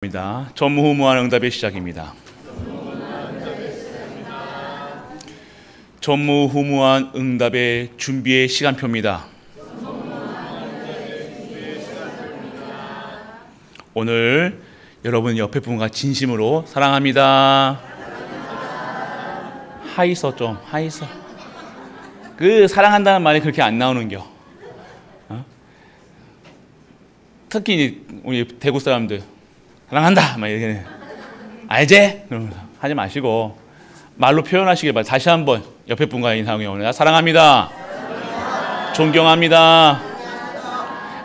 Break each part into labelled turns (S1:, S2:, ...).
S1: 입니다. 전무후무한 응답의 시작입니다. 전무후무한 응답의 준비의 시간표입니다. 오늘 여러분 옆에 분과 진심으로 사랑합니다. 하이서 좀 하이서. 그 사랑한다는 말이 그렇게 안 나오는겨. 특히 우리 대구 사람들 사랑한다 막 이렇게 알지? 그러면서 하지 마시고 말로 표현하시길 바랍니다. 다시 한번 옆에 분과 인사하게 오늘 사랑합니다. 존경합니다.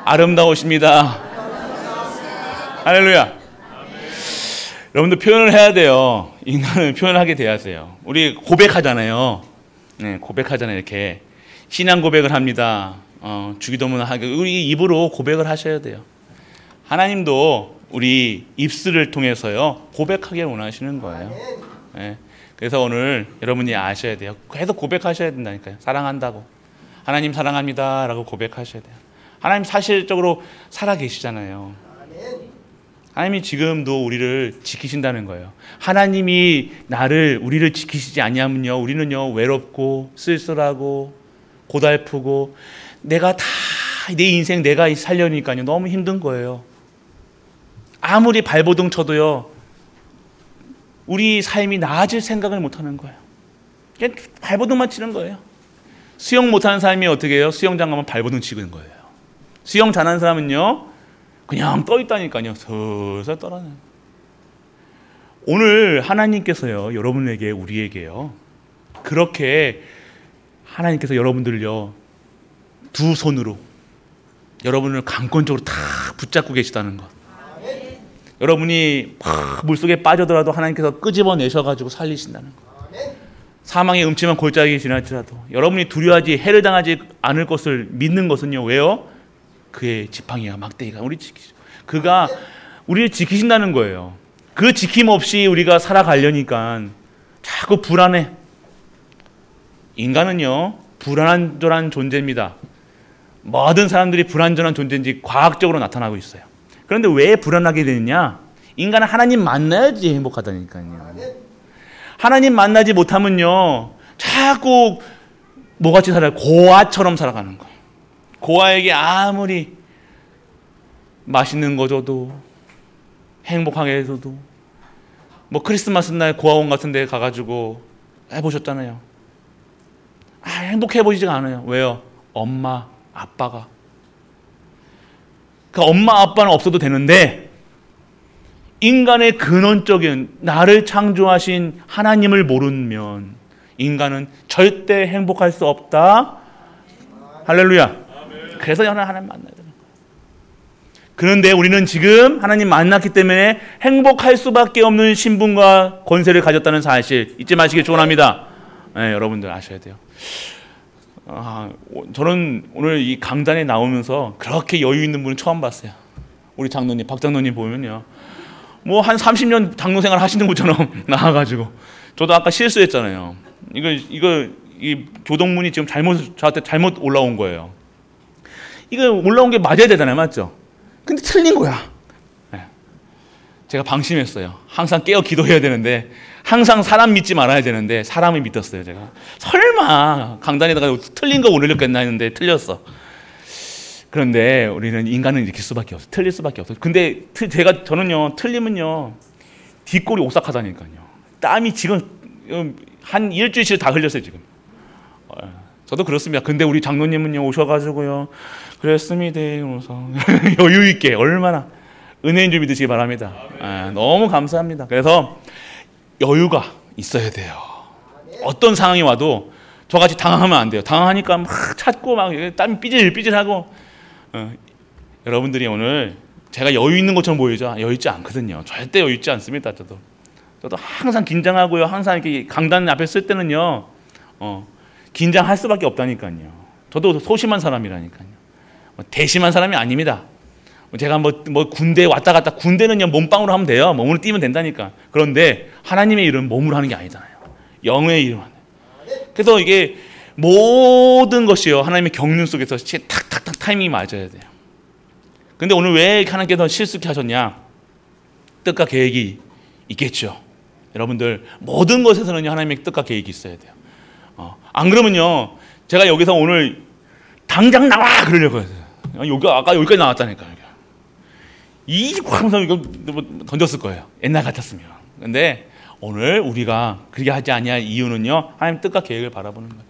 S1: 아름다우십니다. 할렐루야. 여러분들 표현을 해야 돼요. 인간은 표현하게 돼야 돼요. 우리 고백하잖아요. 네, 고백하잖아요. 이렇게 신앙 고백을 합니다. 주기도문을 하게 우리 입으로 고백을 하셔야 돼요. 하나님도 우리 입술을 통해서요 고백하기를 원하시는 거예요. 네. 그래서 오늘 여러분이 아셔야 돼요. 계속 고백하셔야 된다니까요. 사랑한다고, 하나님 사랑합니다 라고 고백하셔야 돼요. 하나님 사실적으로 살아계시잖아요. 하나님이 지금도 우리를 지키신다는 거예요. 하나님이 우리를 지키시지 아니하면요 우리는요 외롭고 쓸쓸하고 고달프고 내가 다 내 인생 내가 살려니까요 너무 힘든 거예요. 아무리 발버둥 쳐도요 우리 삶이 나아질 생각을 못하는 거예요. 그냥 발버둥만 치는 거예요. 수영 못하는 사람이 어떻게 해요? 수영장 가면 발버둥 치는 거예요. 수영 잘하는 사람은요 그냥 떠 있다니까요. 서서 떠나는. 오늘 하나님께서요 여러분에게 우리에게요 그렇게 하나님께서 여러분들요 두 손으로 여러분을 강권적으로 다 붙잡고 계시다는 것. 여러분이 물속에 빠져들어도 하나님께서 끄집어내셔가지고 살리신다는 것. 사망의 음침한 골짜기에 지날지라도 여러분이 두려워하지 해를 당하지 않을 것을 믿는 것은요 왜요? 그의 지팡이와 막대기가 우리 지키죠. 그가 우리를 지키신다는 거예요. 그 지킴 없이 우리가 살아가려니까 자꾸 불안해. 인간은요 불안전한 존재입니다. 모든 사람들이 불안전한 존재인지 과학적으로 나타나고 있어요. 그런데 왜 불안하게 되느냐? 인간은 하나님 만나야지 행복하다니까요. 하나님 만나지 못하면요 자꾸 뭐같이 살아요? 고아처럼 살아가는 거예요. 고아에게 아무리 맛있는 거 줘도 행복하게 해줘도 뭐 크리스마스 날 고아원 같은 데 가가지고 해보셨잖아요. 행복해 보이지가 않아요. 왜요? 엄마 아빠가. 그 엄마 아빠는 없어도 되는데 인간의 근원적인 나를 창조하신 하나님을 모르면 인간은 절대 행복할 수 없다. 할렐루야. 그래서 하나님 만나야 되는 거예요. 그런데 우리는 지금 하나님 만났기 때문에 행복할 수밖에 없는 신분과 권세를 가졌다는 사실 잊지 마시길 축원합니다. 네, 여러분들 아셔야 돼요. 저는 오늘 이 강단에 나오면서 그렇게 여유 있는 분은 처음 봤어요. 우리 장로님, 박 장로님 보면요 뭐 한 30년 장로 생활 하시는 분처럼 나와가지고 저도 아까 실수했잖아요. 이 교동문이 지금 저한테 잘못 올라온 거예요. 이거 올라온 게 맞아야 되잖아요, 맞죠? 근데 틀린 거야. 네. 제가 방심했어요. 항상 깨어 기도해야 되는데 항상 사람 믿지 말아야 되는데 사람을 믿었어요. 제가 설마 강단에다가 틀린 거 올리려겠나 했는데 틀렸어. 그런데 우리는 인간은 이렇게 수밖에 없어. 틀릴 수밖에 없어. 근데 저는요 틀리면요 뒷골이 오싹하다니까요. 땀이 지금 한 일주일치 다 흘렸어요 지금. 저도 그렇습니다. 근데 우리 장로님은요 오셔가지고요 그랬습니다. 그러면서 여유 있게 얼마나 은혜인 줄 믿으시기 바랍니다. 너무 감사합니다. 그래서 여유가 있어야 돼요. 어떤 상황이 와도 저같이 당황하면 안 돼요. 당황하니까 막 찾고 막 땀이 삐질삐질하고 여러분들이 오늘 제가 여유 있는 것처럼 보이죠? 여유 있지 않거든요. 절대 여유 있지 않습니다. 저도 항상 긴장하고요. 항상 이렇게 강단 앞에 쓸 때는요 긴장할 수밖에 없다니까요. 저도 소심한 사람이라니까요. 대심한 사람이 아닙니다. 제가 뭐 군대 왔다 갔다 군대는요 몸빵으로 하면 돼요. 몸으로 뛰면 된다니까. 그런데 하나님의 일은 몸으로 하는 게 아니잖아요. 영의 일을 하는. 그래서 이게 모든 것이요 하나님의 경륜 속에서 탁탁탁 타이밍이 맞아야 돼요. 근데 오늘 왜 하나님께서 실수케 하셨냐? 뜻과 계획이 있겠죠. 여러분들 모든 것에서는 하나님의 뜻과 계획이 있어야 돼요. 안 그러면요, 제가 여기서 오늘 당장 나와 그러려고 해요. 아까 여기까지 나왔다니까요. 이 항상 이거 던졌을 거예요. 옛날 같았으면. 근데 오늘 우리가 그렇게 하지 아니할 이유는요, 하나님 뜻과 계획을 바라보는 거예요.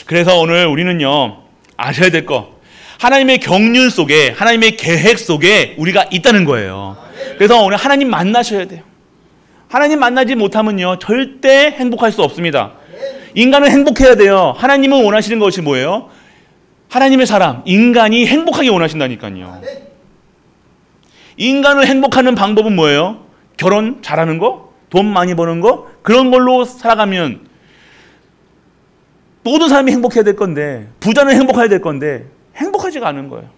S1: 그래서 오늘 우리는요, 아셔야 될 거, 하나님의 경륜 속에, 하나님의 계획 속에 우리가 있다는 거예요. 그래서 오늘 하나님 만나셔야 돼요. 하나님 만나지 못하면요, 절대 행복할 수 없습니다. 인간은 행복해야 돼요. 하나님은 원하시는 것이 뭐예요? 하나님의 사람, 인간이 행복하게 원하신다니까요. 인간을 행복하는 방법은 뭐예요? 결혼 잘하는 거? 돈 많이 버는 거? 그런 걸로 살아가면 모든 사람이 행복해야 될 건데, 부자는 행복해야 될 건데 행복하지가 않은 거예요.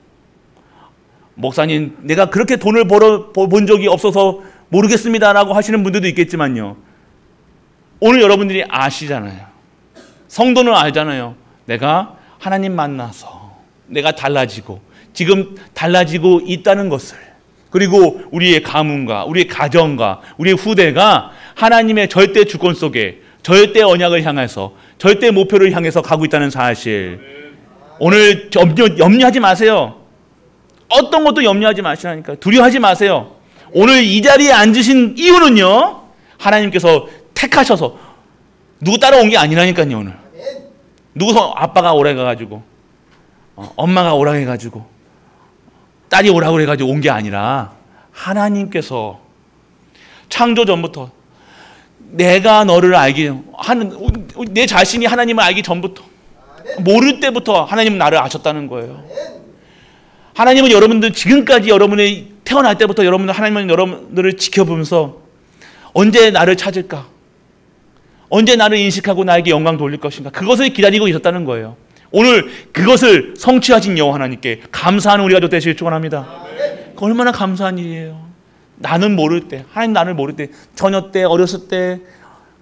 S1: 목사님, 내가 그렇게 돈을 본 적이 없어서 모르겠습니다라고 하시는 분들도 있겠지만요, 오늘 여러분들이 아시잖아요. 성도는 알잖아요. 내가 하나님 만나서 내가 달라지고, 지금 달라지고 있다는 것을, 그리고 우리의 가문과 우리의 가정과 우리의 후대가 하나님의 절대 주권 속에, 절대 언약을 향해서, 절대 목표를 향해서 가고 있다는 사실, 오늘 염려하지 마세요. 어떤 것도 염려하지 마시라니까. 두려워하지 마세요. 오늘 이 자리에 앉으신 이유는요, 하나님께서 택하셔서, 누구 따라온 게 아니라니까요. 오늘 누구 아빠가 오라 해가지고, 엄마가 오라 해가지고, 딸이 오라고 해가지고 온 게 아니라, 하나님께서 창조 전부터 내가 너를 알기, 내 자신이 하나님을 알기 전부터, 모를 때부터 하나님은 나를 아셨다는 거예요. 하나님은 여러분들, 지금까지 여러분이 태어날 때부터 여러분들, 하나님은 여러분들을 지켜보면서 언제 나를 찾을까? 언제 나를 인식하고 나에게 영광 돌릴 것인가? 그것을 기다리고 있었다는 거예요. 오늘 그것을 성취하신 여호와 하나님께 감사하는 우리가 되시길 축원합니다. 얼마나 감사한 일이에요. 나는 모를 때, 하나님 나를 모를 때, 처녀 때, 어렸을 때,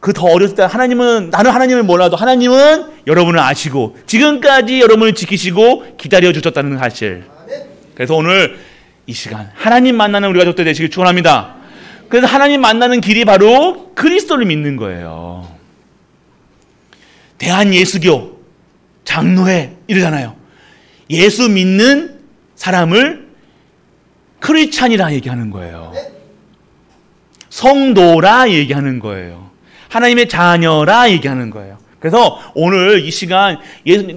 S1: 그 더 어렸을 때, 나는 하나님을 몰라도 하나님은 여러분을 아시고 지금까지 여러분을 지키시고 기다려 주셨다는 사실. 그래서 오늘 이 시간 하나님 만나는 우리가 되시길 축원합니다. 그래서 하나님 만나는 길이 바로 그리스도를 믿는 거예요. 대한예수교 장로회 이러잖아요. 예수 믿는 사람을 크리스찬이라 얘기하는 거예요. 성도라 얘기하는 거예요. 하나님의 자녀라 얘기하는 거예요. 그래서 오늘 이 시간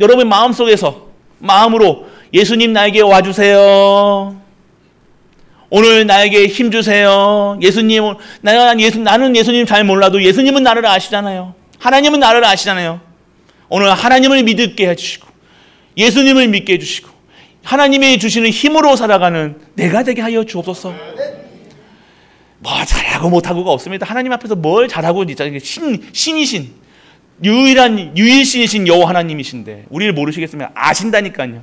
S1: 여러분 마음속에서, 마음으로 예수님 나에게 와주세요. 오늘 나에게 힘주세요. 예수님, 나는 예수님 잘 몰라도 예수님은 나를 아시잖아요. 하나님은 나를 아시잖아요. 오늘 하나님을 믿게 해주시고, 예수님을 믿게 해주시고, 하나님이 주시는 힘으로 살아가는 내가 되게 하여 주옵소서. 뭐 잘하고 못하고가 없습니다. 하나님 앞에서 뭘 잘하고, 진짜 신이신, 유일신이신 여호와 하나님이신데 우리를 모르시겠으면 아신다니까요.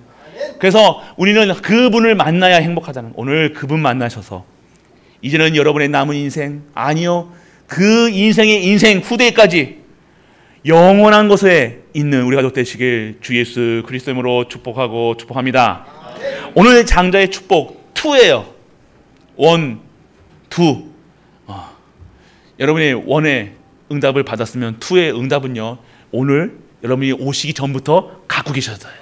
S1: 그래서 우리는 그분을 만나야 행복하다는, 오늘 그분 만나셔서 이제는 여러분의 남은 인생, 아니요, 그 인생의 인생 후대까지 영원한 곳에 있는 우리 가족 되시길 주 예수 그리스도 이름으로 축복하고 축복합니다. 오늘 장자의 축복 2예요. 1, 2. 여러분이 1의 응답을 받았으면 2의 응답은요, 오늘 여러분이 오시기 전부터 갖고 계셨어요.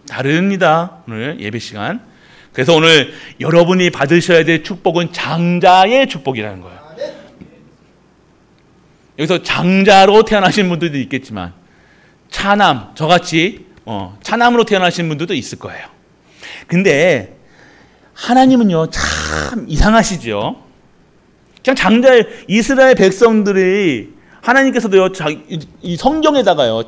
S1: 다릅니다. 오늘 예배 시간. 그래서 오늘 여러분이 받으셔야 될 축복은 장자의 축복이라는 거예요. 여기서 장자로 태어나신 분들도 있겠지만 차남, 저같이 차남으로 태어나신 분들도 있을 거예요. 근데 하나님은요, 참 이상하시죠. 그냥 이스라엘 백성들이, 하나님께서도요, 이 성경에다가요,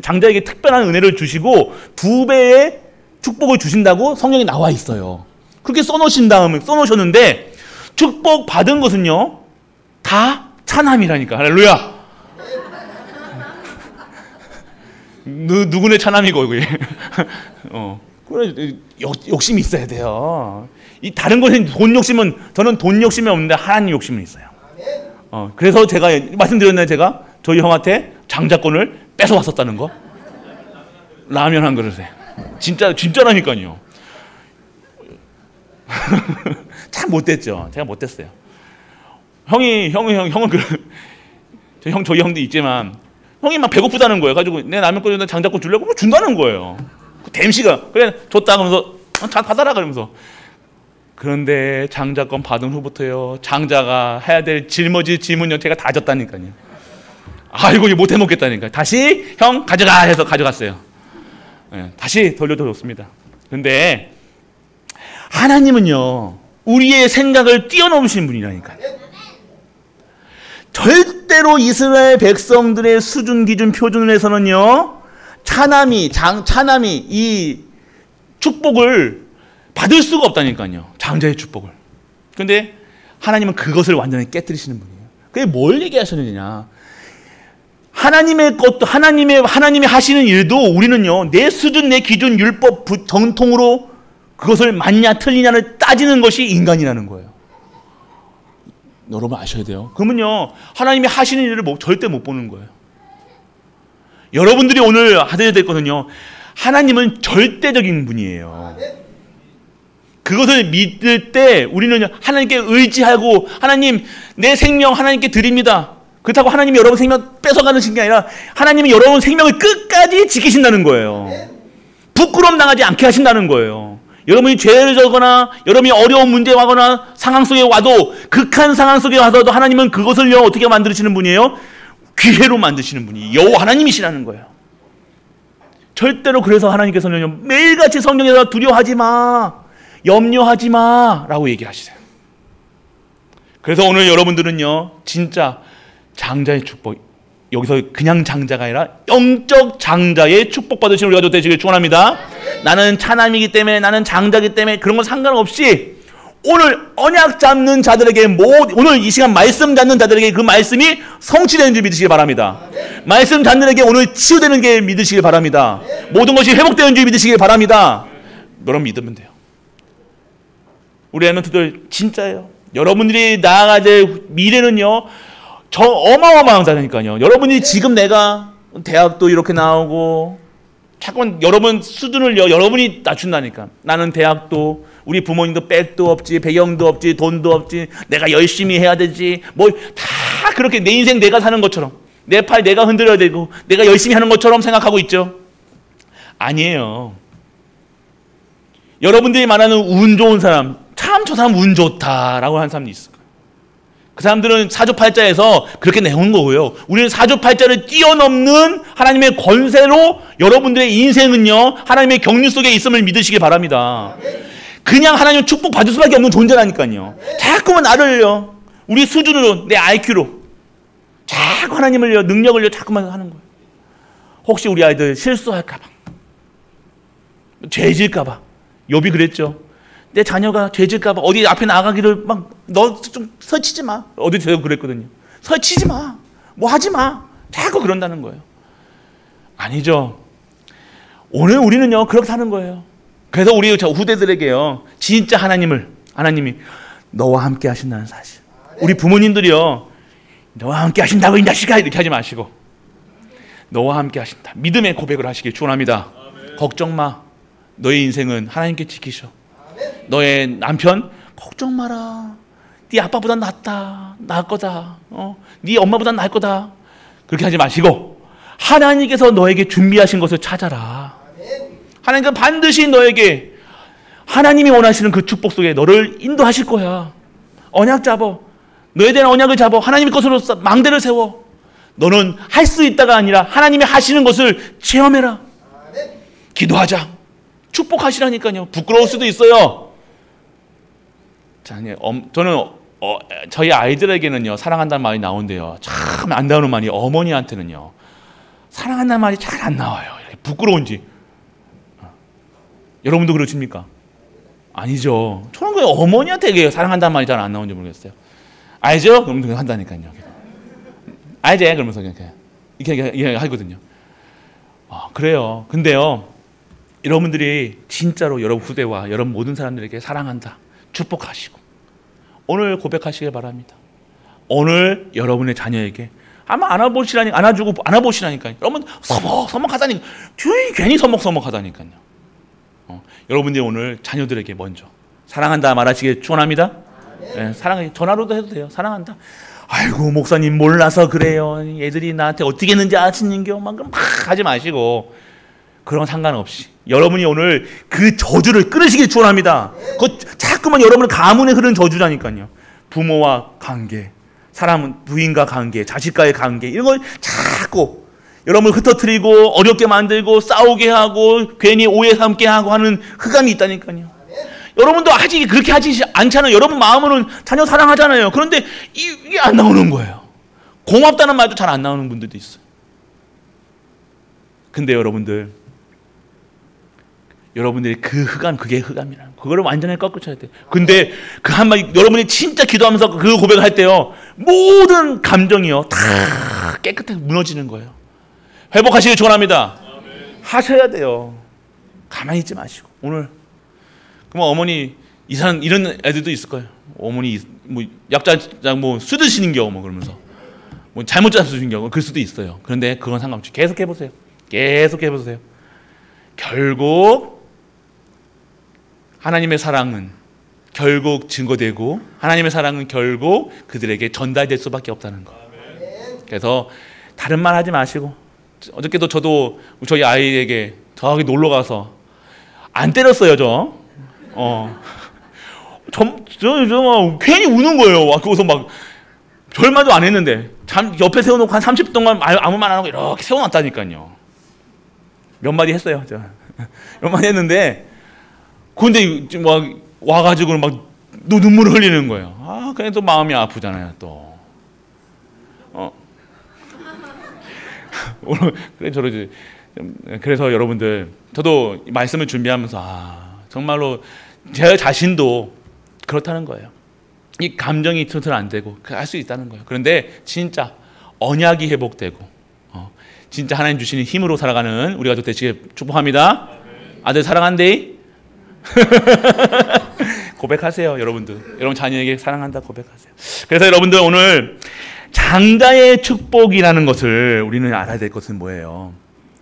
S1: 장자에게 특별한 은혜를 주시고 2배의 축복을 주신다고 성경에 나와 있어요. 그렇게 써놓으셨는데 축복 받은 것은요, 다 차남이라니까. 할렐루야. 누구네 차남이고, 그게. 그래, 욕심이 있어야 돼요. 이 다른 것은 돈 욕심은, 저는 돈 욕심이 없는데 하나님 욕심은 있어요. 그래서 제가 말씀드렸나요? 제가 저희 형한테 장자권을 뺏어왔었다는 거. 라면 한 그릇에. 진짜라니까요. 참 못됐죠. 제가 못됐어요. 형은 저희 형도 있지만 형이 막 배고프다는 거예요. 가지고 내 라면 끓여서 장작고 주려고 뭐 준다는 거예요. 그 댐씨가 그래 줬다 그러면서 잘 받아라 그러면서. 그런데 장자권 받은 후부터요 장자가 해야 될 짊어질 짐은요 제가 다 졌다니까요. 아이고 이거 못 해먹겠다니까. 다시 형 가져가 해서 가져갔어요. 네, 다시 돌려줬습니다. 그런데 하나님은요 우리의 생각을 뛰어넘으신 분이라니까요. 절대로 이스라엘 백성들의 수준, 기준, 표준을 해서는요 차남이 이 축복을 받을 수가 없다니까요. 장자의 축복을. 그런데 하나님은 그것을 완전히 깨뜨리시는 분이에요. 그게 뭘 얘기하시느냐? 하나님의 것도 하나님이 하시는 일도 우리는요 내 수준, 내 기준, 율법, 정통으로 그것을 맞냐 틀리냐를 따지는 것이 인간이라는 거예요. 여러분 아셔야 돼요. 그러면요 하나님이 하시는 일을 절대 못 보는 거예요. 여러분들이 오늘 하셔야 될 것은요 하나님은 절대적인 분이에요. 그것을 믿을 때 우리는 하나님께 의지하고 하나님 내 생명 하나님께 드립니다. 그렇다고 하나님이 여러분 생명 뺏어가는 게 아니라 하나님이 여러분 생명을 끝까지 지키신다는 거예요. 부끄러움 당하지 않게 하신다는 거예요. 여러분이 죄를 져거나 여러분이 어려운 문제 와거나 상황 속에 와도 극한 상황 속에 와서도 하나님은 그것을요 어떻게 만드시는 분이에요? 기회로 만드시는 분이 여호와 하나님이시라는 거예요. 절대로 그래서 하나님께서는 매일같이 성경에서 두려워하지 마, 염려하지 마 라고 얘기하시세요. 그래서 오늘 여러분들은요 진짜 장자의 축복, 여기서 그냥 장자가 아니라 영적 장자의 축복 받으시는 우리가 되시길 축원합니다. 나는 차남이기 때문에 나는 장자이기 때문에 그런 건 상관없이 오늘 언약 잡는 자들에게 오늘 이 시간 말씀 잡는 자들에게 그 말씀이 성취되는 줄 믿으시길 바랍니다. 말씀 잡는에게 오늘 치유되는 게 믿으시길 바랍니다. 모든 것이 회복되는 줄 믿으시길 바랍니다. 여러분 믿으면 돼요. 우리 엠넌트들 진짜예요. 여러분들이 나아가야 될 미래는요 저 어마어마하다니까요. 여러분이 지금 내가 대학도 이렇게 나오고 자꾸만 여러분 수준을요 여러분이 낮춘다니까. 나는 대학도 우리 부모님도 백도 없지 배경도 없지 돈도 없지 내가 열심히 해야 되지 뭐 다 그렇게 내 인생 내가 사는 것처럼 내 팔 내가 흔들어야 되고 내가 열심히 하는 것처럼 생각하고 있죠. 아니에요. 여러분들이 말하는 운 좋은 사람 참 저 사람 운 좋다라고 하는 사람이 있어요. 그 사람들은 사주팔자에서 그렇게 내온 거고요. 우리는 사주팔자를 뛰어넘는 하나님의 권세로 여러분들의 인생은요 하나님의 경륜 속에 있음을 믿으시기 바랍니다. 그냥 하나님 축복 받을 수밖에 없는 존재라니까요. 자꾸만 나를요 우리 수준으로 내 IQ로 자꾸 하나님을요 능력을요 자꾸만 하는 거예요. 혹시 우리 아이들 실수할까봐 죄질까봐 욥이 그랬죠. 내 자녀가 죄질까봐 어디 앞에 나가기를 막 너 좀 설치지 마. 어디 제가 그랬거든요. 설치지 마. 뭐 하지 마. 자꾸 그런다는 거예요. 아니죠. 오늘 우리는요 그렇게 하는 거예요. 그래서 우리 후대들에게요 진짜 하나님이 너와 함께 하신다는 사실. 우리 부모님들이요 너와 함께 하신다고 이 자식아 이렇게 하지 마시고 너와 함께 하신다. 믿음의 고백을 하시길 축원합니다. 걱정 마. 너의 인생은 하나님께 지키셔. 너의 남편 걱정 마라. 네 아빠보다 나을 거다. 네 엄마보다 나을 거다. 그렇게 하지 마시고 하나님께서 너에게 준비하신 것을 찾아라. 하나님께서 반드시 너에게 하나님이 원하시는 그 축복 속에 너를 인도하실 거야. 언약 잡어. 너에 대한 언약을 잡어. 하나님의 것으로 망대를 세워. 너는 할 수 있다가 아니라 하나님이 하시는 것을 체험해라. 기도하자. 축복하시라니까요. 부끄러울 수도 있어요. 저는 저희 아이들에게는요 사랑한다는 말이 나온대요. 참 안 나오는 말이 어머니한테는요 사랑한다는 말이 잘 안 나와요. 부끄러운지. 여러분도 그러십니까? 아니죠. 저는 왜 어머니한테 사랑한다는 말이 잘 안 나오는지 모르겠어요. 알죠? 그럼 그냥 한다니까요. 알지? 그러면서 이렇게 하거든요. 그래요. 근데요 여러분들이 진짜로 여러분 후대와 여러분 모든 사람들에게 사랑한다 축복하시고 오늘 고백하시길 바랍니다. 오늘 여러분의 자녀에게 아마 안아보시라니까요. 여러분 서먹하다니까 괜히 서먹하다니까요. 여러분들이 오늘 자녀들에게 먼저 사랑한다 말하시길 축원합니다. 네, 사랑 전화로도 해도 돼요. 사랑한다. 아이고 목사님 몰라서 그래요. 애들이 나한테 어떻게 했는지 아시는겨? 막 하지 마시고 그런 상관없이 여러분이 오늘 그 저주를 끊으시길 축원합니다. 그 자꾸만 여러분의 가문에 흐르는 저주라니까요. 부모와 관계, 사람은 부인과 관계, 자식과의 관계 이런 걸 자꾸 여러분을 흩어뜨리고 어렵게 만들고 싸우게 하고 괜히 오해 삼게 하고 하는 흑암이 있다니까요. 여러분도 아직 그렇게 하지 않잖아요. 여러분 마음으로는 자녀 사랑하잖아요. 그런데 이게 안 나오는 거예요. 고맙다는 말도 잘 안 나오는 분들도 있어요. 근데 여러분들이 그 흑암, 그게 흑암이라는 거. 그거를 완전히 꺾으셔야 돼요. 근데 그 한마디, 여러분이 진짜 기도하면서 그 고백을 할 때요, 모든 감정이요, 다 깨끗하게 무너지는 거예요. 회복하시길 축원합니다. 하셔야 돼요. 가만히 있지 마시고. 오늘, 그럼 어머니, 이런 애들도 있을 거예요. 어머니, 뭐, 약장, 뭐, 술 드시는 경우, 뭐, 그러면서. 뭐, 잘못 잡수신 경우, 그럴 수도 있어요. 그런데 그건 상관없이 계속 해보세요. 계속 해보세요. 결국, 하나님의 사랑은 결국 증거되고 하나님의 사랑은 결국 그들에게 전달될 수밖에 없다는 거. 그래서 다른 말 하지 마시고 어저께도 저도 저희 아이에게 저기 놀러 가서 안 때렸어요. 저 괜히 우는 거예요. 거기서 막 별말도 안 했는데 옆에 세워놓고 한 30분 동안 아무 말 안 하고 이렇게 세워놨다니까요. 몇 마디 했어요. 몇 마디 했는데 근데 막 와가지고 막 눈물을 흘리는 거예요. 아, 그냥 또 마음이 아프잖아요. 또 오늘 그래 저러지. 그래서 여러분들 저도 말씀을 준비하면서 정말로 제 자신도 그렇다는 거예요. 이 감정이 있어서는 안 되고 할 수 있다는 거예요. 그런데 진짜 언약이 회복되고 진짜 하나님 주시는 힘으로 살아가는 우리 가족 되시길 축복합니다. 아들 사랑한대. 고백하세요. 여러분들. 여러분 자녀에게 사랑한다 고백하세요. 그래서 여러분들 오늘 장자의 축복이라는 것을 우리는 알아야 될 것은 뭐예요?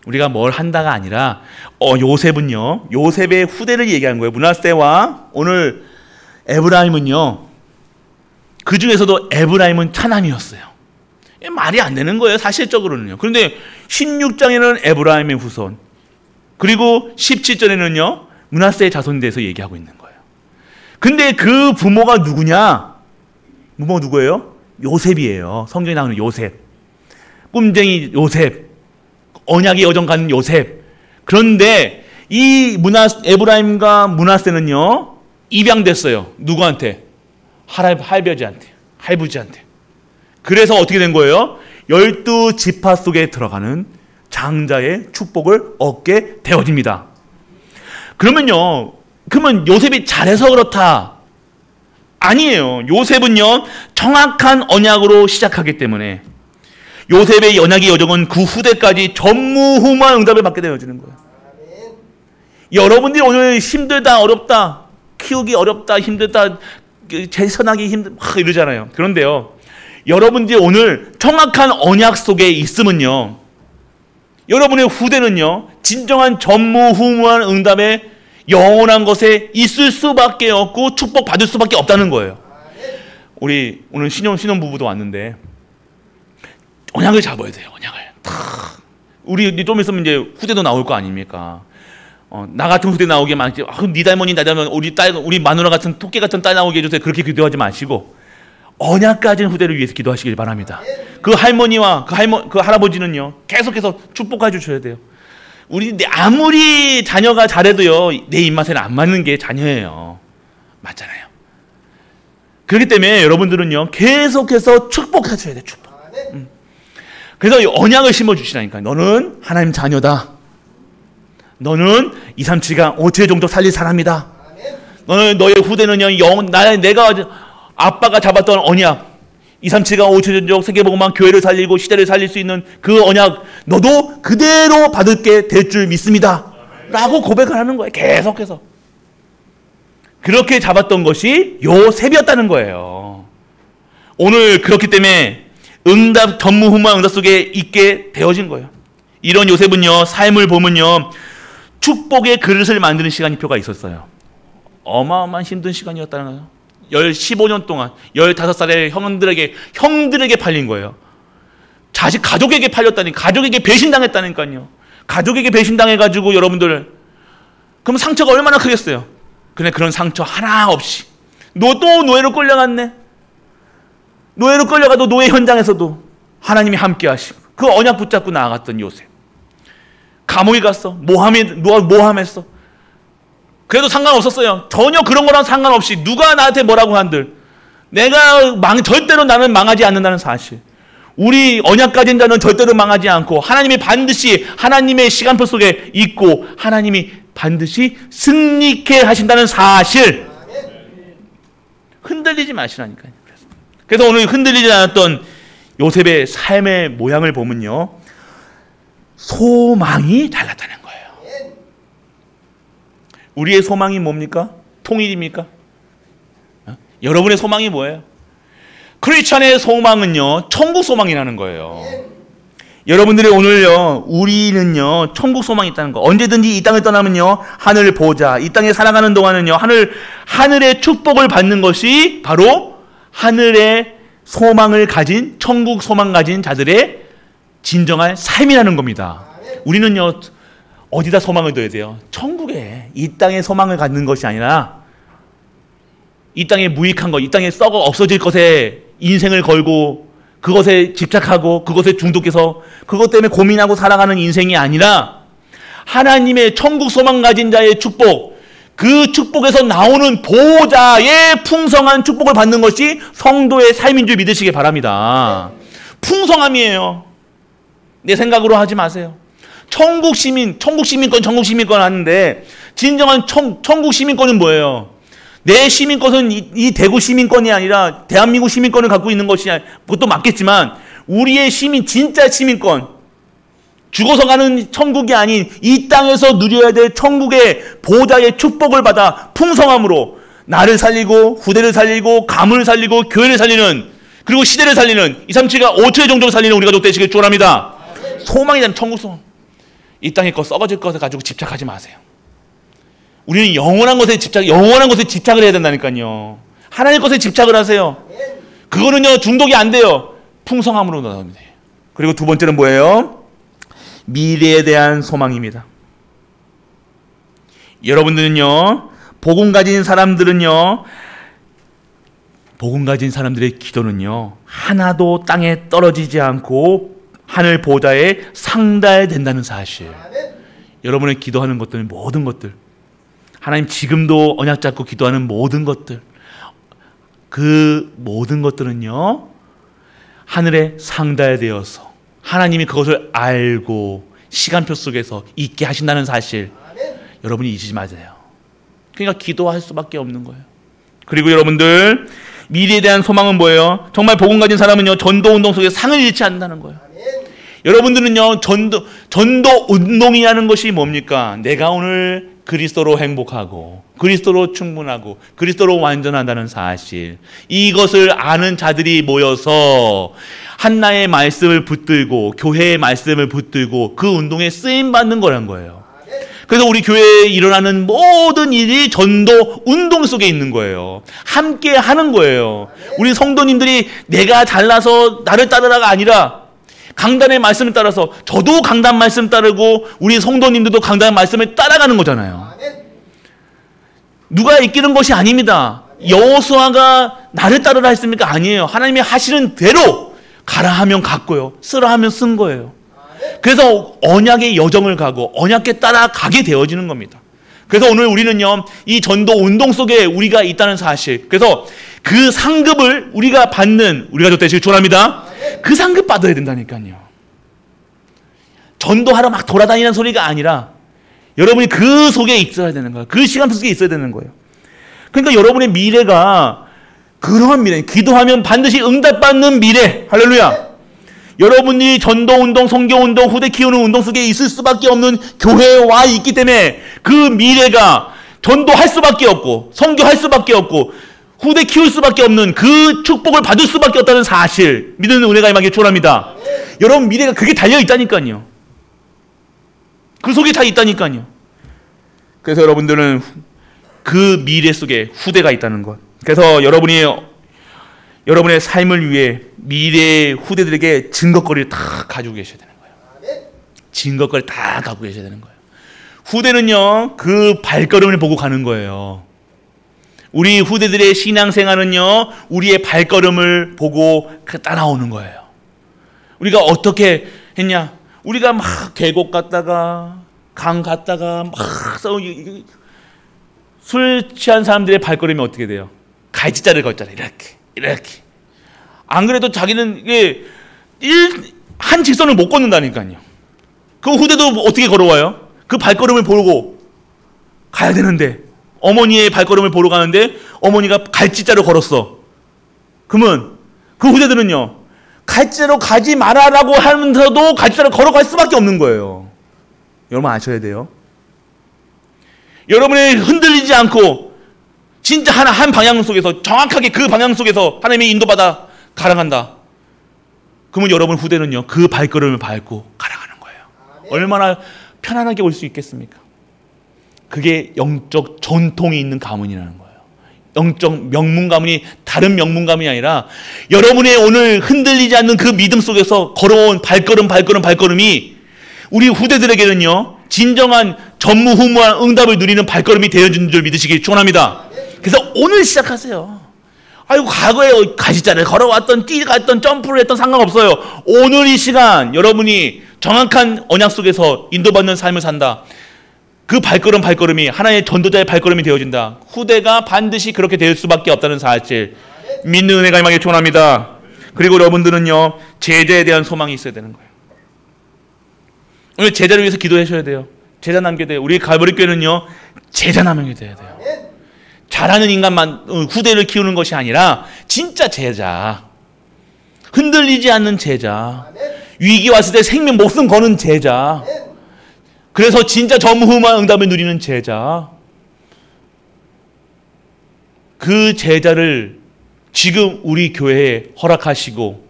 S1: 우리가 뭘 한다가 아니라 요셉은요. 요셉의 후대를 얘기한 거예요. 므낫세와 오늘 에브라임은요. 그 중에서도 에브라임은 차남이었어요. 말이 안 되는 거예요. 사실적으로는요. 그런데 16장에는 에브라임의 후손 그리고 17절에는요. 므낫세의 자손에 대해서 얘기하고 있는 거예요. 근데 그 부모가 누구냐? 부모 누구예요? 요셉이에요. 성경에 나오는 요셉. 꿈쟁이 요셉. 언약의 여정 가는 요셉. 그런데 이 에브라임과 므낫세는요. 입양됐어요. 누구한테? 할아버지한테. 그래서 어떻게 된 거예요? 12지파 속에 들어가는 장자의 축복을 얻게 되어집니다. 그러면 요셉이 잘해서 그렇다? 아니에요. 요셉은요, 정확한 언약으로 시작하기 때문에 요셉의 언약의 여정은 그 후대까지 전무후무한 응답을 받게 되어지는 거예요. 여러분들이 오늘 힘들다, 어렵다, 키우기 어렵다, 힘들다, 재선하기 이러잖아요. 그런데요, 여러분들이 오늘 정확한 언약 속에 있으면요, 여러분의 후대는요, 진정한 전무후무한 응답에 영원한 것에 있을 수밖에 없고 축복받을 수밖에 없다는 거예요. 우리 오늘 신혼부부도 왔는데 언약을 잡아야 돼요. 언약을. 우리 좀 있으면 이제 후대도 나올 거 아닙니까? 나 같은 후대 나오게 막 네 달머니 나 닮은 우리 마누라 같은 토끼 같은 딸 나오게 해주세요. 그렇게 기도하지 마시고 언약 가진 후대를 위해서 기도하시길 바랍니다. 그 할머니와 그 할아버지는요, 계속해서 축복해 주셔야 돼요. 아무리 자녀가 잘해도요, 내 입맛에는 안 맞는 게 자녀예요. 맞잖아요. 그렇기 때문에 여러분들은요, 계속해서 축복하셔야 돼요. 축복. 그래서 언약을 심어주시라니까요. 너는 하나님 자녀다. 너는 2, 3, 7가 5체 정도 살릴 사람이다. 너의 후대는요, 내가 아빠가 잡았던 언약, 2, 3, 7가 5체 정도 세계복음만 교회를 살리고 시대를 살릴 수 있는 그 언약, 너도 그대로 받을게 될 줄 믿습니다. 라고 고백을 하는 거예요. 계속해서. 그렇게 잡았던 것이 요셉이었다는 거예요. 오늘 그렇기 때문에 전무후무한 응답 속에 있게 되어진 거예요. 이런 요셉은요, 삶을 보면요, 축복의 그릇을 만드는 시간표가 있었어요. 어마어마한 힘든 시간이었다는 거예요. 15년 동안 15살의 형들에게 팔린 거예요. 가족에게 팔렸다니, 가족에게 배신당했다니까요. 가족에게 배신당해가지고 여러분들, 그럼 상처가 얼마나 크겠어요. 근데 그런 상처 하나 없이 또 노예로 끌려갔네. 노예로 끌려가도 노예 현장에서도 하나님이 함께 하시고 그 언약 붙잡고 나아갔던 요셉. 감옥에 갔어. 모함했어. 그래도 상관없었어요. 전혀 그런 거랑 상관없이 누가 나한테 뭐라고 한들 절대로 나는 망하지 않는다는 사실. 우리 언약 가진 자는 절대로 망하지 않고 하나님이 반드시 하나님의 시간표 속에 있고 하나님이 반드시 승리케 하신다는 사실. 흔들리지 마시라니까요. 그래서 오늘 흔들리지 않았던 요셉의 삶의 모양을 보면요, 소망이 달랐다는 거예요. 우리의 소망이 뭡니까? 통일입니까? 여러분의 소망이 뭐예요? 크리스찬의 소망은요, 천국 소망이라는 거예요. 여러분들이 오늘요, 우리는요, 천국 소망이 있다는 거. 언제든지 이 땅을 떠나면요, 하늘을 보자. 이 땅에 살아가는 동안은요, 하늘의 축복을 받는 것이 바로 하늘의 소망을 가진, 천국 소망 가진 자들의 진정한 삶이라는 겁니다. 우리는요, 어디다 소망을 둬야 돼요? 천국에. 이 땅에 소망을 갖는 것이 아니라 이 땅에 무익한 것, 이 땅에 썩어 없어질 것에 인생을 걸고 그것에 집착하고 그것에 중독해서 그것 때문에 고민하고 살아가는 인생이 아니라 하나님의 천국 소망 가진 자의 축복, 그 축복에서 나오는 보호자의 풍성한 축복을 받는 것이 성도의 삶인 줄 믿으시기 바랍니다. 풍성함이에요. 내 생각으로 하지 마세요. 천국 시민권 하는데 진정한 천국 시민권은 뭐예요? 내 시민권은 이 대구 시민권이 아니라 대한민국 시민권을 갖고 있는 것이 그것도 맞겠지만 우리의 진짜 시민권, 죽어서 가는 천국이 아닌 이 땅에서 누려야 될 천국의 보호자의 축복을 받아 풍성함으로 나를 살리고 후대를 살리고 가문을 살리고 교회를 살리는, 그리고 시대를 살리는 2, 3, 7가 5초의 정도로 살리는 우리 가족 되시길 축원합니다. 소망이란 천국 소망. 이 땅의 것, 썩어질 것을 가지고 집착하지 마세요. 우리는 영원한 것에 집착을 해야 된다니까요. 하나님 것에 집착을 하세요. 그거는요, 중독이 안 돼요. 풍성함으로 나옵니다. 그리고 두 번째는 뭐예요? 미래에 대한 소망입니다. 여러분들은요, 복음 가진 사람들의 기도는요, 하나도 땅에 떨어지지 않고 하늘 보좌에 상달된다는 사실. 여러분의 기도하는 것들은 모든 것들, 하나님 지금도 언약 잡고 기도하는 모든 것들, 그 모든 것들은요, 하늘에 상달되어서 하나님이 그것을 알고 시간표 속에서 있게 하신다는 사실, 여러분이 잊지 마세요. 그러니까 기도할 수밖에 없는 거예요. 그리고 여러분들, 미래에 대한 소망은 뭐예요? 정말 복음 가진 사람은요, 전도 운동 속에 상을 잃지 않는다는 거예요. 여러분들은요, 전도 운동이라는 것이 뭡니까? 내가 오늘 그리스도로 행복하고 그리스도로 충분하고 그리스도로 완전하다는 사실, 이것을 아는 자들이 모여서 한나의 말씀을 붙들고 교회의 말씀을 붙들고 그 운동에 쓰임받는 거란 거예요. 그래서 우리 교회에 일어나는 모든 일이 전도 운동 속에 있는 거예요. 함께 하는 거예요. 우리 성도님들이 내가 잘나서 나를 따르라가 아니라 강단의 말씀을 따라서, 저도 강단 말씀 따르고 우리 성도님들도 강단 말씀을 따라가는 거잖아요. 누가 이끄는 것이 아닙니다. 여호수아가 나를 따르라 했습니까? 아니에요. 하나님이 하시는 대로 가라 하면 갔고요, 쓰라 하면 쓴 거예요. 그래서 언약의 여정을 가고 언약에 따라가게 되어지는 겁니다. 그래서 오늘 우리는요, 이 전도 운동 속에 우리가 있다는 사실, 그래서 그 상급을 우리가 받는 우리 가족 되시길 축원합니다. 그 상급 받아야 된다니까요. 전도하러 막 돌아다니는 소리가 아니라 여러분이 그 속에 있어야 되는 거예요. 그 시간 속에 있어야 되는 거예요. 그러니까 여러분의 미래가 그러한 미래, 기도하면 반드시 응답받는 미래, 할렐루야. 여러분이 전도운동, 성교운동, 후대 키우는 운동 속에 있을 수밖에 없는 교회에 와 있기 때문에 그 미래가 전도할 수밖에 없고 성교할 수밖에 없고 후대 키울 수밖에 없는 그 축복을 받을 수밖에 없다는 사실, 믿는 은혜가 임하기를 축원합니다. 여러분 미래가 그게 달려있다니까요. 그 속에 다 있다니까요. 그래서 여러분들은 그 미래 속에 후대가 있다는 것. 그래서 여러분의 삶을 위해 미래의 후대들에게 증거거리를 다 가지고 계셔야 되는 거예요. 증거거리를 다 갖고 계셔야 되는 거예요. 후대는요, 그 발걸음을 보고 가는 거예요. 우리 후대들의 신앙생활은요, 우리의 발걸음을 보고 따라오는 거예요. 우리가 어떻게 했냐? 우리가 막 계곡 갔다가 강 갔다가 막 술 취한 사람들의 발걸음이 어떻게 돼요? 갈지자를 걷잖아요. 이렇게. 안 그래도 자기는 이게 한 직선을 못 걷는다니까요. 그 후대도 어떻게 걸어와요? 그 발걸음을 보고 가야 되는데, 어머니의 발걸음을 보러 가는데 어머니가 갈지자로 걸었어. 그러면 그 후대들은요, 갈지자로 가지 말아라고 하면서도 갈지자로 걸어갈 수밖에 없는 거예요. 여러분 아셔야 돼요. 여러분이 흔들리지 않고 진짜 한 방향 속에서, 정확하게 그 방향 속에서 하나님의 인도받아 가라간다. 그러면 여러분 후대는요, 그 발걸음을 밟고 가라가는 거예요. 얼마나 편안하게 올 수 있겠습니까? 그게 영적 전통이 있는 가문이라는 거예요. 영적 명문 가문이 다른 명문 가문이 아니라 여러분의 오늘 흔들리지 않는 그 믿음 속에서 걸어온 발걸음이 우리 후대들에게는요, 진정한 전무후무한 응답을 누리는 발걸음이 되어주는 줄 믿으시기 축원합니다. 그래서 오늘 시작하세요. 아이고, 과거에 가시자를 걸어왔던, 뛰어갔던, 점프를 했던 상관없어요. 오늘 이 시간 여러분이 정확한 언약 속에서 인도받는 삶을 산다. 그 발걸음이 하나의 전도자의 발걸음이 되어진다. 후대가 반드시 그렇게 될 수밖에 없다는 사실 믿는 은혜가 임하게 축원합니다. 그리고 여러분들은요, 제자에 대한 소망이 있어야 되는 거예요. 오늘 제자를 위해서 기도하셔야 돼요. 제자 남겨야 돼요. 우리 갈보리 교회는요, 제자 남겨야 돼요. 잘하는 인간만 후대를 키우는 것이 아니라 진짜 제자, 흔들리지 않는 제자, 위기 왔을 때 생명 목숨 거는 제자, 그래서 진짜 전무후무한 응답을 누리는 제자, 그 제자를 지금 우리 교회에 허락하시고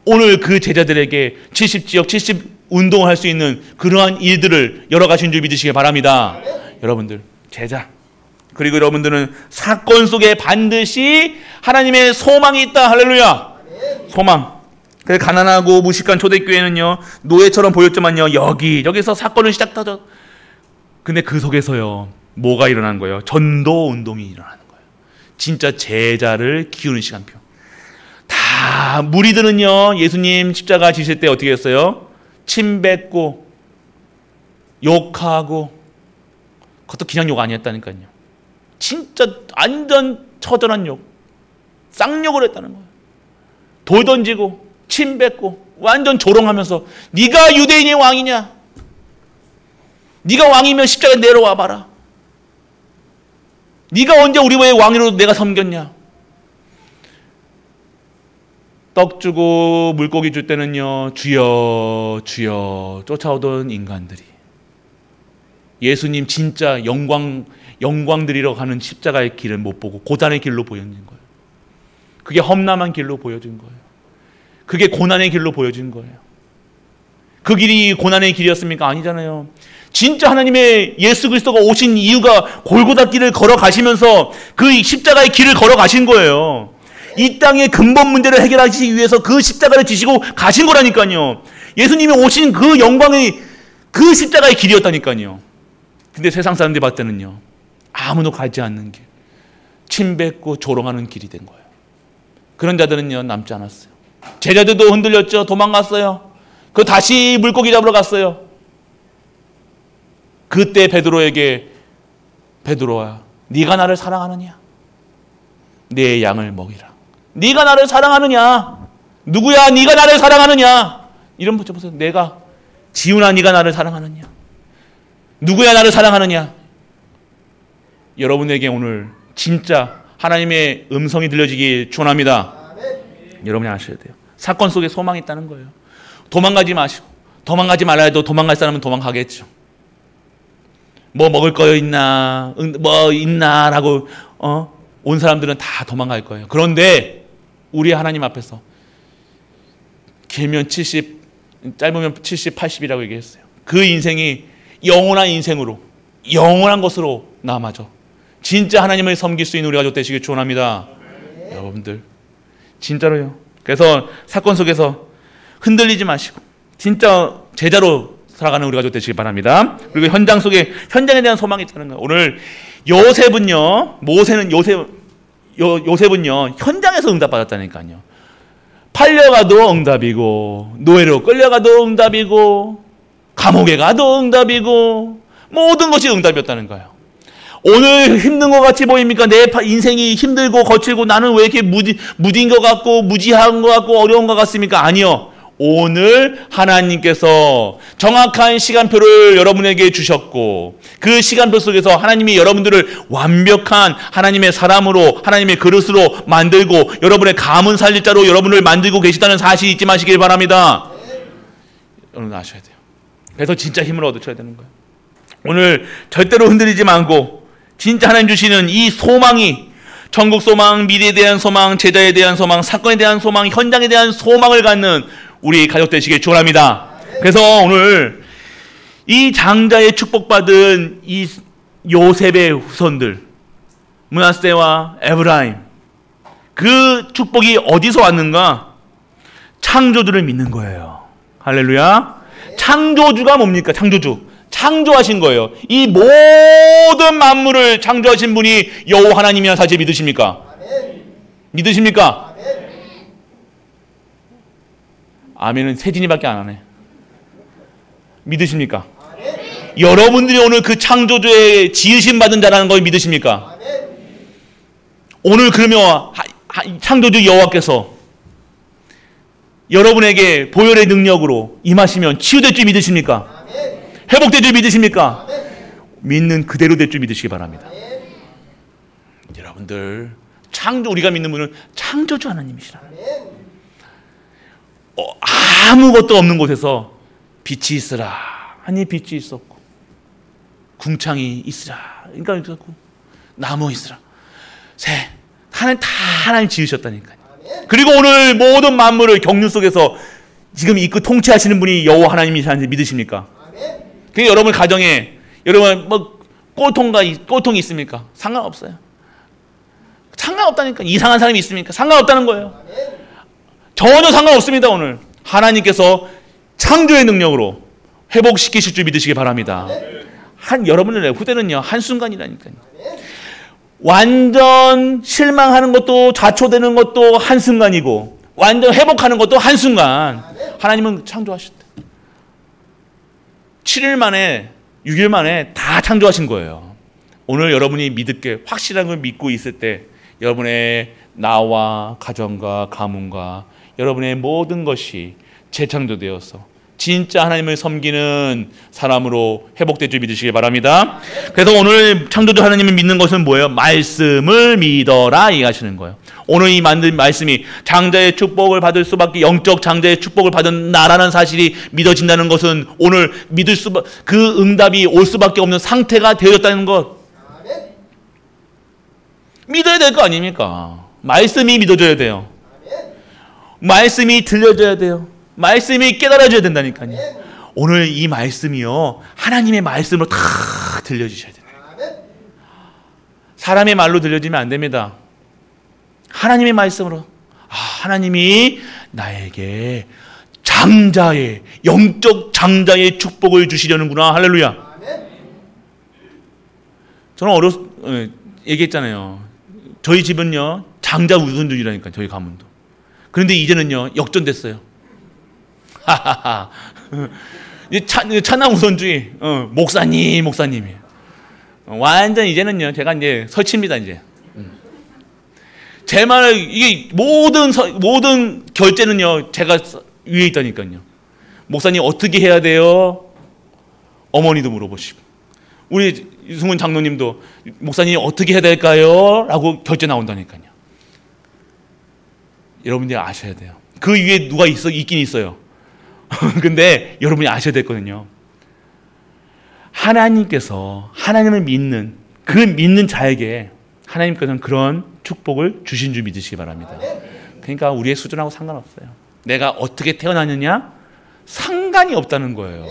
S1: 오늘 그 제자들에게 70지역 70 운동을 할 수 있는 그러한 일들을 열어가신 줄 믿으시기 바랍니다. 여러분들 제자, 그리고 여러분들은 사건 속에 반드시 하나님의 소망이 있다. 할렐루야. 소망. 그 가난하고 무식한 초대교회는요, 노예처럼 보였지만요, 여기서 사건은 시작하죠. 근데 그 속에서요, 뭐가 일어난 거예요? 전도 운동이 일어나는 거예요. 진짜 제자를 키우는 시간표. 다 무리들은요, 예수님 십자가 지실 때 어떻게 했어요? 침 뱉고 욕하고, 그것도 그냥 욕 아니었다니까요. 진짜 완전 처절한 욕, 쌍욕을 했다는 거예요. 돌 던지고 침 뱉고 완전 조롱하면서, 네가 유대인의 왕이냐? 네가 왕이면 십자가에 내려와 봐라. 네가 언제 우리의 왕으로 내가 섬겼냐? 떡 주고 물고기 줄 때는요, 주여 주여 쫓아오던 인간들이 예수님 진짜 영광 드리러 가는 십자가의 길을 못 보고 고단의 길로 보여진 거예요. 그게 험난한 길로 보여진 거예요. 그게 고난의 길로 보여진 거예요. 그 길이 고난의 길이었습니까? 아니잖아요. 진짜 하나님의 예수 그리스도가 오신 이유가 골고다 길을 걸어가시면서 그 십자가의 길을 걸어가신 거예요. 이 땅의 근본 문제를 해결하시기 위해서 그 십자가를 지시고 가신 거라니까요. 예수님이 오신 그 영광의 그 십자가의 길이었다니까요. 근데 세상 사람들이 봤을 때는요, 아무도 가지 않는 길, 침 뱉고 조롱하는 길이 된 거예요. 그런 자들은요, 남지 않았어요. 제자들도 흔들렸죠. 도망갔어요. 그 다시 물고기 잡으러 갔어요. 그때 베드로에게, 베드로야, 네가 나를 사랑하느냐? 내 양을 먹이라. 네가 나를 사랑하느냐? 누구야? 네가 나를 사랑하느냐? 이런 분 보세요. 내가, 지훈아, 네가 나를 사랑하느냐? 누구야 나를 사랑하느냐? 여러분에게 오늘 진짜 하나님의 음성이 들려지기 축원합니다. 여러분이 아셔야 돼요. 사건 속에 소망이 있다는 거예요. 도망가지 마시고, 도망가지 말라 해도 도망갈 사람은 도망가겠죠. 뭐 먹을 거 있나, 뭐 있나 라고 온 사람들은 다 도망갈 거예요. 그런데 우리 하나님 앞에서 길면 70, 짧으면 70, 80이라고 얘기했어요. 그 인생이 영원한 인생으로, 영원한 것으로 남아져. 진짜 하나님을 섬길 수 있는 우리 가족 되시길 축원합니다. 여러분들 진짜로요. 그래서 사건 속에서 흔들리지 마시고 진짜 제자로 살아가는 우리 가족 되시길 바랍니다. 그리고 현장에 대한 소망이 있다는 거예요. 오늘 요셉은요, 요셉은요 현장에서 응답받았다니까요. 팔려가도 응답이고, 노예로 끌려가도 응답이고, 감옥에 가도 응답이고, 모든 것이 응답이었다는 거예요. 오늘 힘든 것 같이 보입니까? 내 인생이 힘들고 거칠고 나는 왜 이렇게 무딘 것 같고 무지한 것 같고 어려운 것 같습니까? 아니요. 오늘 하나님께서 정확한 시간표를 여러분에게 주셨고, 그 시간표 속에서 하나님이 여러분들을 완벽한 하나님의 사람으로, 하나님의 그릇으로 만들고 여러분의 가문 살릴 자로 여러분을 만들고 계시다는 사실 잊지 마시길 바랍니다. 여러분 아셔야 돼요. 그래서 진짜 힘을 얻으셔야 되는 거예요. 오늘 절대로 흔들리지 말고 진짜 하나님 주시는 이 소망이, 천국 소망, 미래에 대한 소망, 제자에 대한 소망, 사건에 대한 소망, 현장에 대한 소망을 갖는 우리 가족 되시길 축원합니다. 그래서 오늘 이 장자의 축복받은 이 요셉의 후손들, 므낫세와 에브라임, 그 축복이 어디서 왔는가? 창조주를 믿는 거예요. 할렐루야. 창조주가 뭡니까? 창조주. 창조하신 거예요. 이 모든 만물을 창조하신 분이 여호와 하나님이라는 사실 믿으십니까? 믿으십니까? 아멘은 세진이밖에 안 하네. 믿으십니까? 여러분들이 오늘 그 창조주의 지으심 받은 자라는 걸 믿으십니까? 오늘 그러면 창조주 여호와께서 여러분에게 보혈의 능력으로 임하시면 치유될 줄 믿으십니까? 회복될 줄 믿으십니까? 믿는 그대로 될 줄 믿으시기 바랍니다. 여러분들, 우리가 믿는 분은 창조주 하나님이시라. 아무것도 없는 곳에서 빛이 있으라 하니 빛이 있었고, 궁창이 있으라 그러니까 있었고, 나무 있으라. 하나님 다 하나님 지으셨다니까요. 그리고 오늘 모든 만물을 경륜 속에서 지금 이끌 통치하시는 분이 여호와 하나님이시라는 믿으십니까? 그 여러분 가정에 여러분 뭐 꼴통이 있습니까? 상관없어요. 상관없다니까. 이상한 사람이 있습니까? 상관없다는 거예요. 전혀 상관없습니다. 오늘 하나님께서 창조의 능력으로 회복시키실 줄 믿으시기 바랍니다. 여러분의 후대는요 한순간이라니까요. 완전 실망하는 것도 좌초되는 것도 한순간이고, 완전 회복하는 것도 한순간. 하나님은 창조하셨대. 7일 만에 6일 만에 다 창조하신 거예요. 오늘 여러분이 믿을게 확실한 걸 믿고 있을 때 여러분의 나와 가정과 가문과 여러분의 모든 것이 재창조되어서 진짜 하나님을 섬기는 사람으로 회복될 줄 믿으시기 바랍니다. 그래서 오늘 창조주 하나님을 믿는 것은 뭐예요? 말씀을 믿어라 얘기하시는 거예요. 오늘 이 만든 말씀이 장자의 축복을 받을 수밖에, 영적 장자의 축복을 받은 나라는 사실이 믿어진다는 것은 오늘 그 응답이 올 수밖에 없는 상태가 되어졌다는 것. 믿어야 될 거 아닙니까? 말씀이 믿어져야 돼요. 말씀이 들려져야 돼요. 말씀이 깨달아져야 된다니까요. 오늘 이 말씀이요 하나님의 말씀으로 다 들려주셔야 돼요. 사람의 말로 들려지면 안 됩니다. 하나님의 말씀으로. 하나님이 나에게 장자의, 영적 장자의 축복을 주시려는구나. 할렐루야. 저는 얘기했잖아요. 저희 집은요 장자 우선주의라니까. 저희 가문도. 그런데 이제는요 역전됐어요. 하하하. 찬양 우선주의. 목사님이. 완전 이제는요 제가 이제 설치입니다. 이제 제 말, 이게 모든 결제는요 제가 위에 있다니까요. 목사님 어떻게 해야 돼요? 어머니도 물어보시고, 우리 유승훈 장로님도 목사님 어떻게 해야 될까요? 라고 결제 나온다니까요. 여러분들이 아셔야 돼요. 그 위에 누가 있긴 있어요. 근데 여러분이 아셔야 됐거든요. 하나님께서 하나님을 믿는 그 믿는 자에게 하나님께서는 그런 축복을 주신 줄 믿으시기 바랍니다. 그러니까 우리의 수준하고 상관없어요. 내가 어떻게 태어났느냐? 상관이 없다는 거예요.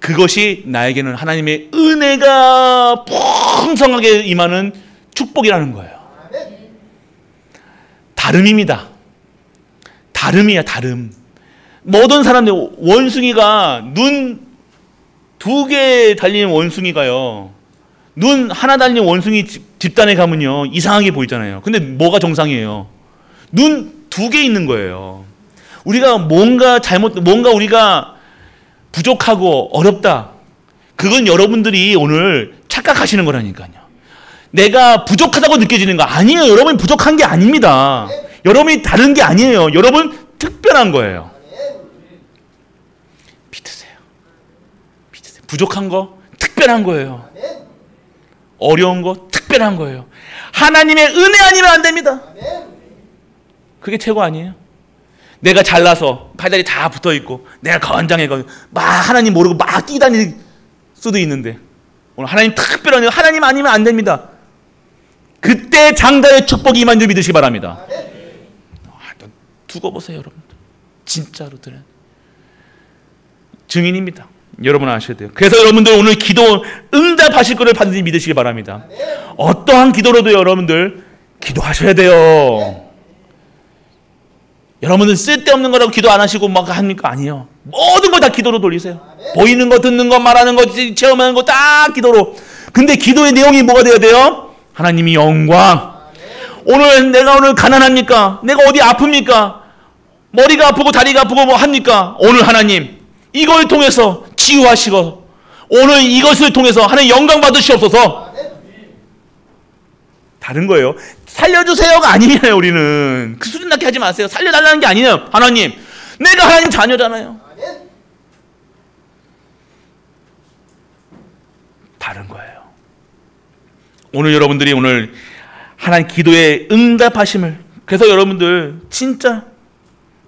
S1: 그것이 나에게는 하나님의 은혜가 풍성하게 임하는 축복이라는 거예요. 다름입니다. 다름이야, 다름. 모든 사람들, 원숭이가 눈 2개 달린 원숭이가요, 눈 하나 달린 원숭이 집단에 가면요 이상하게 보이잖아요. 근데 뭐가 정상이에요? 눈 2개 있는 거예요. 우리가 뭔가 우리가 부족하고 어렵다, 그건 여러분들이 오늘 착각하시는 거라니까요. 내가 부족하다고 느껴지는 거 아니에요. 여러분이 부족한 게 아닙니다. 여러분이 다른 게 아니에요. 여러분 특별한 거예요. 믿으세요. 부족한 거 특별한 거예요. 어려운 거 특별한 거예요. 하나님의 은혜 아니면 안 됩니다. 그게 최고 아니에요? 내가 잘나서 팔다리 다 붙어있고 내가 건장해가지고 막 하나님 모르고 막 뛰다닐 수도 있는데, 오늘 하나님 특별한 일, 하나님 아니면 안 됩니다. 그때 장자의 축복이 임한 줄 믿으시기 바랍니다. 두고 보세요, 여러분들. 진짜로들은 증인입니다. 여러분 아셔야 돼요. 그래서 여러분들 오늘 기도 응답하실 것을 반드시 믿으시기 바랍니다. 어떠한 기도로도 여러분들 기도하셔야 돼요. 여러분들 쓸데없는 거라고 기도 안 하시고 막 합니까? 아니요. 모든 걸 다 기도로 돌리세요. 보이는 거, 듣는 거, 말하는 거, 체험하는 거 다 기도로. 근데 기도의 내용이 뭐가 돼야 돼요? 하나님이 영광. 오늘 내가 오늘 가난합니까? 내가 어디 아픕니까? 머리가 아프고 다리가 아프고 뭐 합니까? 오늘 하나님 이걸 통해서 치유하시고 오늘 이것을 통해서 하나님 영광 받으시옵소서. 다른 거예요. 살려주세요가 아니에요. 우리는 그 수준 낮게 하지 마세요. 살려달라는 게 아니에요. 하나님, 내가 하나님 자녀잖아요. 다른 거예요. 오늘 여러분들이 오늘 하나님 기도에 응답하심을, 그래서 여러분들 진짜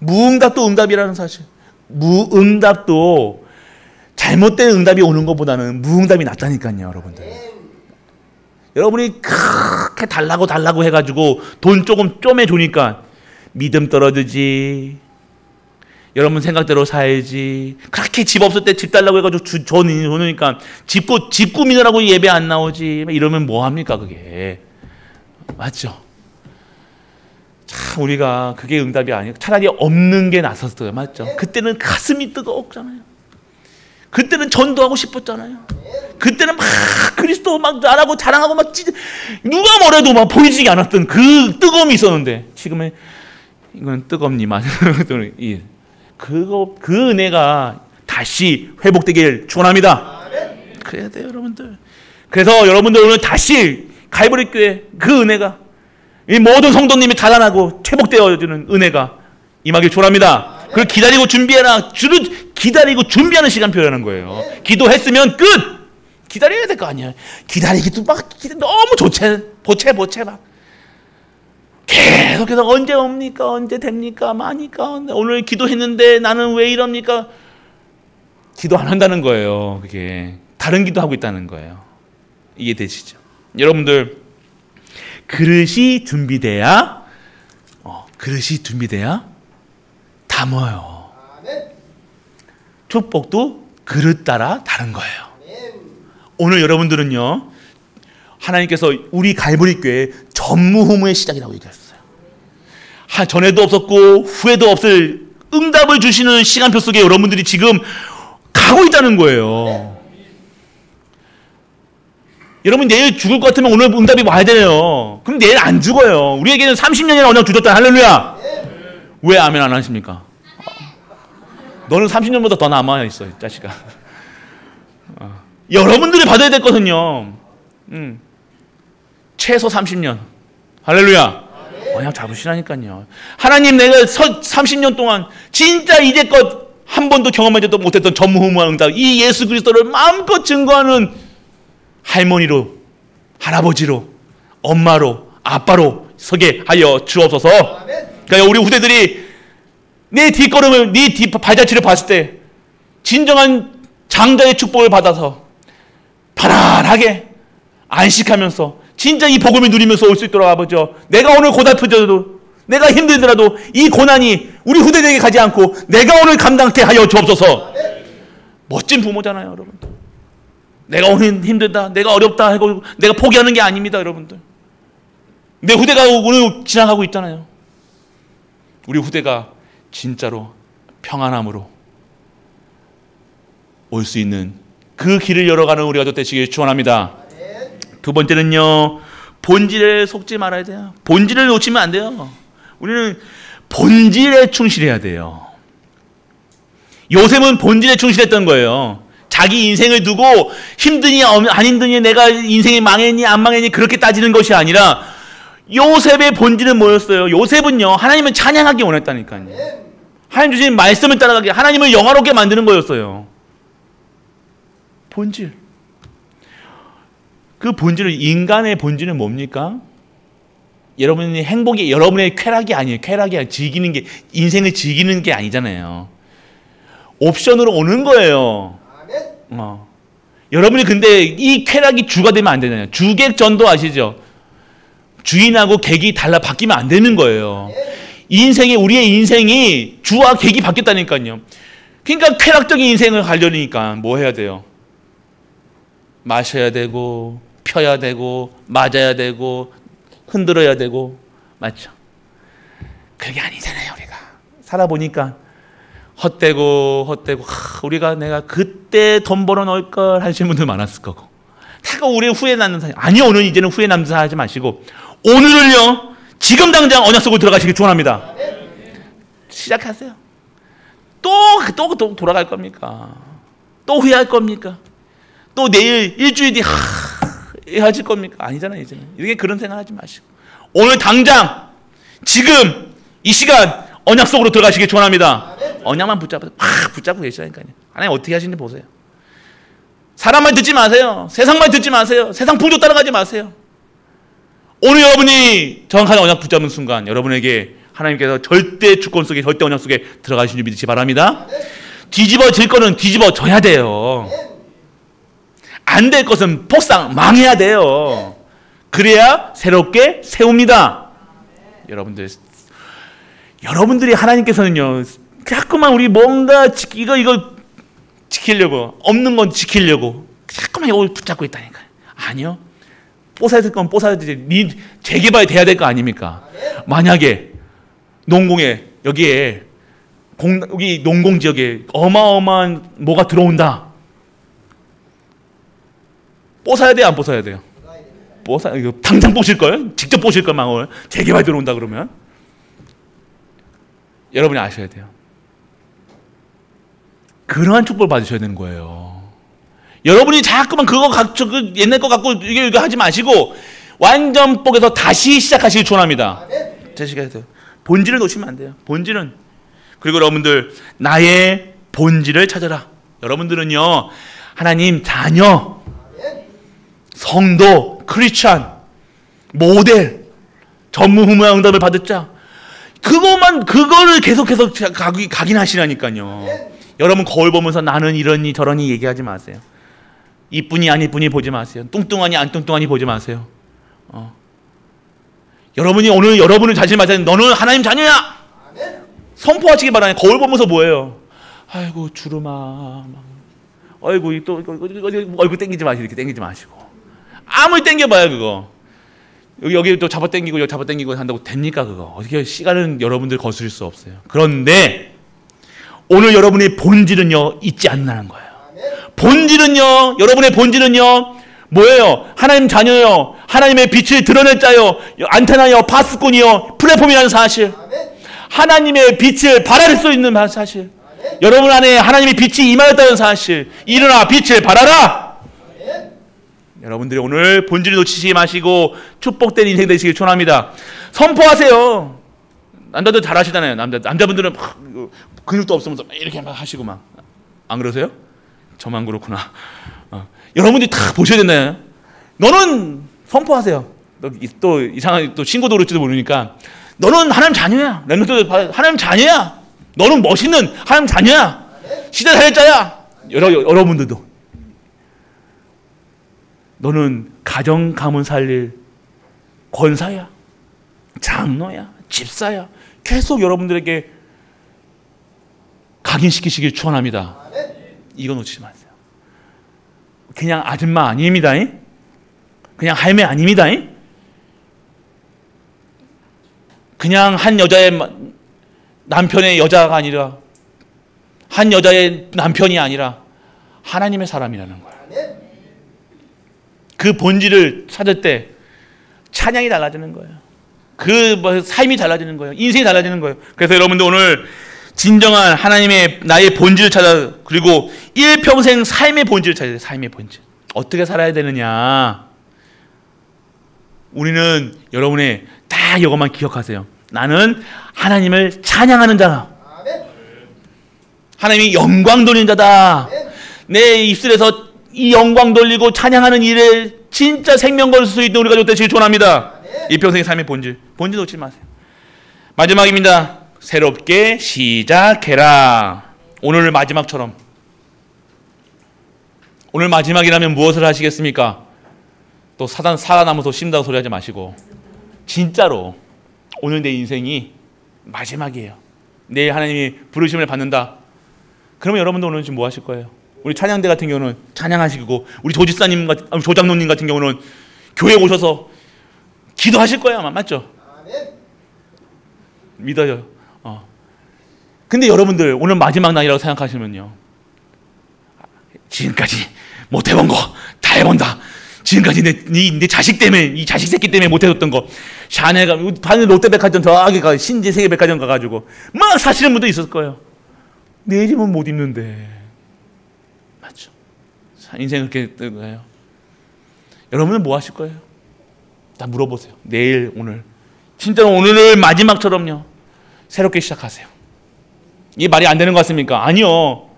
S1: 무응답도 응답이라는 사실, 무응답도 잘못된 응답이 오는 것보다는 무응답이 낫다니까요. 여러분들, 여러분이 그렇게 달라고 해가지고 돈 조금 쪼매주니까 믿음 떨어지지, 여러분 생각대로 살지, 그렇게 집 없을 때 집 달라고 해가지고 줘놓으니까 집 꾸미느라고 예배 안 나오지, 이러면 뭐합니까 그게. 맞죠? 참 우리가 그게 응답이 아니고 차라리 없는 게 낫었어요. 맞죠? 그때는 가슴이 뜨거웠잖아요. 그때는 전도하고 싶었잖아요. 그때는 막 그리스도 막 나라고 자랑하고 막 누가 뭐래도 막 보이지 않았던 그 뜨거움이 있었는데, 지금은 이건 뜨겁니만 그 은혜가 다시 회복되길 축원합니다. 그래야 돼요, 여러분들. 그래서 여러분들 오늘 다시 갈보리 교회 그 은혜가, 이 모든 성도님이 달아나고 회복되어지는 은혜가 임하길 축원합니다. 그걸 기다리고 준비해라. 주를 기다리고 준비하는 시간표라는 거예요. 기도했으면 끝. 기다려야 될 거 아니야. 기다리기도 막 너무 보채 막 계속해서 언제 옵니까? 언제 됩니까? 마니까? 오늘 기도했는데 나는 왜 이럽니까? 기도 안 한다는 거예요. 그게 다른 기도하고 있다는 거예요. 이해되시죠? 여러분들, 그릇이 준비돼야 담아요. 축복도 그릇 따라 다른 거예요. 오늘 여러분들은요, 하나님께서 우리 갈보리 교회 전무후무의 시작이라고 얘기했어요. 전에도 없었고 후에도 없을 응답을 주시는 시간표 속에 여러분들이 지금 가고 있다는 거예요. 여러분 내일 죽을 것 같으면 오늘 응답이 와야 돼요. 그럼 내일 안 죽어요. 우리에게는 30년이나 언약 주셨다. 할렐루야. 왜 아멘 안 하십니까? 너는 30년보다 더 남아있어, 이 자식아. 여러분들이 받아야 될 것은요, 최소 30년. 할렐루야. 언약 잡으시라니까요. 하나님, 내가 30년 동안 진짜 이제껏 한 번도 경험하지도 못했던 전무후무한 응답, 이 예수 그리스도를 마음껏 증거하는 할머니로, 할아버지로, 엄마로, 아빠로 서게 하여 주옵소서. 그러니까 우리 후대들이 내 뒷걸음을, 네 발자취를 봤을 때 진정한 장자의 축복을 받아서 편안하게 안식하면서 진짜 이 복음을 누리면서 올 수 있도록 아버지요, 내가 오늘 고달프더라도, 내가 힘들더라도 이 고난이 우리 후대들에게 가지 않고 내가 오늘 감당케 하여 주옵소서. 멋진 부모잖아요, 여러분들. 내가 오늘 힘들다, 내가 어렵다 하고 내가 포기하는 게 아닙니다, 여러분들. 내 후대가 오늘 지나가고 있잖아요. 우리 후대가 진짜로 평안함으로 올 수 있는 그 길을 열어가는 우리가 되시길 축원합니다. 두 번째는요, 본질에 속지 말아야 돼요. 본질을 놓치면 안 돼요. 우리는 본질에 충실해야 돼요. 요셉은 본질에 충실했던 거예요. 자기 인생을 두고 힘드니 안 힘드니 내가 인생이 망했니 안 망했니 그렇게 따지는 것이 아니라 요셉의 본질은 뭐였어요? 요셉은요, 하나님을 찬양하기 원했다니까요. 하나님 주신 말씀을 따라가기, 하나님을 영화롭게 만드는 거였어요. 본질. 그 본질을, 인간의 본질은 뭡니까? 여러분의 행복이, 여러분의 쾌락이 아니에요. 쾌락이 아니라 즐기는 게, 인생을 즐기는 게 아니잖아요. 옵션으로 오는 거예요. 여러분이 근데 이 쾌락이 주가 되면 안 되잖아요. 주객전도 아시죠? 주인하고 객이 달라 바뀌면 안 되는 거예요. 우리의 인생이 주와 객이 바뀌었다니까요. 그러니까 쾌락적인 인생을 가려니까 뭐 해야 돼요? 마셔야 되고, 펴야 되고, 맞아야 되고, 흔들어야 되고, 맞죠? 그게 아니잖아요, 우리가. 살아보니까 헛되고, 내가 그때 돈 벌어 놓을 걸 하시는 분들 많았을 거고. 다가 우리 후회 남는 사람. 아니요, 오늘 이제는 후회 남는 사람 하지 마시고, 오늘을요, 지금 당장 언약 속으로 들어가시길 축원합니다. 시작하세요. 또 돌아갈 겁니까? 또 후회할 겁니까? 또 내일 일주일 뒤에 하실 겁니까? 아니잖아요, 이제는. 이렇게 그런 생각하지 마시고. 오늘 당장, 지금, 이 시간, 언약 속으로 들어가시길 축원합니다. 언약만 붙잡고 계시라니까요. 하나님 어떻게 하시는지 보세요. 사람 말 듣지 마세요. 세상 말 듣지 마세요. 세상 풍조 따라가지 마세요. 오늘 여러분이 정확한 언약 붙잡는 순간 여러분에게 하나님께서 절대 주권 속에, 절대 언약 속에 들어가신 줄 믿으시기 바랍니다. 뒤집어질 거는 뒤집어져야 돼요. 안 될 것은 폭삭 망해야 돼요. 그래야 새롭게 세웁니다. 여러분들이 하나님께서는요, 자꾸만 우리 뭔가 이거 지키려고, 없는 건 지키려고 자꾸만 이걸 붙잡고 있다니까요. 아니요. 뽀사야 될 건 뽀사야 되지. 재개발 돼야 될 거 아닙니까? 만약에 농공에, 여기 농공 지역에 어마어마한 뭐가 들어온다. 뽀사야 돼요, 안 뽀사야 돼요? 이거 당장 뽀실 거예요? 직접 뽀실 걸 망을. 재개발 들어온다 그러면 여러분이 아셔야 돼요. 그러한 축복을 받으셔야 되는 거예요. 여러분이 자꾸만 그 옛날 거 갖고 이거 하지 마시고 완전 뽀개서 다시 시작하시길 축원합니다. 제시해서 본질을 놓치면 안 돼요. 본질은. 그리고 여러분들, 나의 본질을 찾아라. 여러분들은요, 하나님 자녀, 성도, 크리스찬, 모델, 전무후무한 응답을 받을 자, 그거를 계속해서 각인하시라니까요. 여러분 거울 보면서 나는 이러니 저러니 얘기하지 마세요. 이쁘니 안 이쁘니 보지 마세요. 뚱뚱하니 안 뚱뚱하니 보지 마세요. 여러분이 오늘 여러분을 자신 말하는 너는 하나님 자녀야. 선포하시기 바라요. 거울 보면서 뭐예요? 아이고 주름아, 아이고 또 얼굴 땡기지 마시고, 이렇게 땡기지 마시고. 아무리 땡겨봐요 그거. 여기 또 잡아당기고 여기 잡아당기고 한다고 됩니까 그거? 어떻게 시간은 여러분들 거스릴 수 없어요. 그런데 오늘 여러분의 본질은요, 잊지 않는다는 거예요. 본질은요, 여러분의 본질은요, 뭐예요? 하나님 자녀요, 하나님의 빛을 드러낼 자요, 안테나요, 파수꾼이요, 플랫폼이라는 사실, 하나님의 빛을 발할 수 있는 사실, 여러분 안에 하나님의 빛이 임하였다는 사실, 일어나 빛을 발하라. 여러분들이 오늘 본질을 놓치지 마시고 축복된 인생 되시길 축원합니다. 선포하세요. 남자들 잘 하시잖아요. 남자분들은 막 근육도 없으면서 이렇게 막 하시고 막. 안 그러세요? 저만 그렇구나. 여러분들이 다 보셔야 된다요. 너는 선포하세요. 또 이상한 또 신고도 그럴지도 모르니까 너는 하나님 자녀야. 하나님 자녀야. 너는 멋있는 하나님 자녀야. 시대 살자야. 여러분들도 너는 가정 가문 살릴 권사야, 장로야, 집사야. 계속 여러분들에게 각인시키시길 축원합니다. 이거 놓치지 마세요. 그냥 아줌마 아닙니다. 그냥 할매 아닙니다. 그냥 한 여자의 남편의 여자가 아니라, 한 여자의 남편이 아니라 하나님의 사람이라는 거예요. 그 본질을 찾을 때 찬양이 달라지는 거예요. 그 삶이 달라지는 거예요. 인생이 달라지는 거예요. 그래서 여러분들 오늘 진정한 하나님의 나의 본질을 찾아, 그리고 일평생 삶의 본질을 찾아야 돼요. 삶의 본질. 어떻게 살아야 되느냐. 우리는 여러분의 다 이것만 기억하세요. 나는 하나님을 찬양하는 자다. 하나님이 영광 돌리는 자다. 내 입술에서 이 영광 돌리고 찬양하는 일에 진짜 생명 걸 수 있는 우리가 되시길 축원합니다. 일평생의 삶의 본질 놓치지 마세요. 마지막입니다. 새롭게 시작해라. 오늘 마지막처럼. 오늘 마지막이라면 무엇을 하시겠습니까? 또 사단 살아남아서 쉰다고 소리하지 마시고, 진짜로 오늘 내 인생이 마지막이에요. 내일 하나님이 부르심을 받는다. 그러면 여러분도 오늘 지금 뭐 하실 거예요? 우리 찬양대 같은 경우는 찬양하시고, 우리 조지사님, 조장로님 같은 경우는 교회 오셔서 기도하실 거예요, 아마. 맞죠? 믿어요. 근데 여러분들 오늘 마지막 날이라고 생각하시면요, 지금까지 못 해본 거 다 해본다. 지금까지 내 자식 때문에, 이 자식 새끼 때문에 못 해줬던 거, 샤넬가 반은 롯데백화점 저기 가 신지 세계백화점 가가지고 막 사시는 분도 있을 거예요. 내 집은 못 입는데. 맞죠? 인생 그렇게 뜨는 거예요. 여러분은 뭐 하실 거예요? 다 물어보세요. 내일, 오늘, 진짜로 오늘을 마지막처럼요, 새롭게 시작하세요. 이게 말이 안 되는 것 같습니까? 아니요.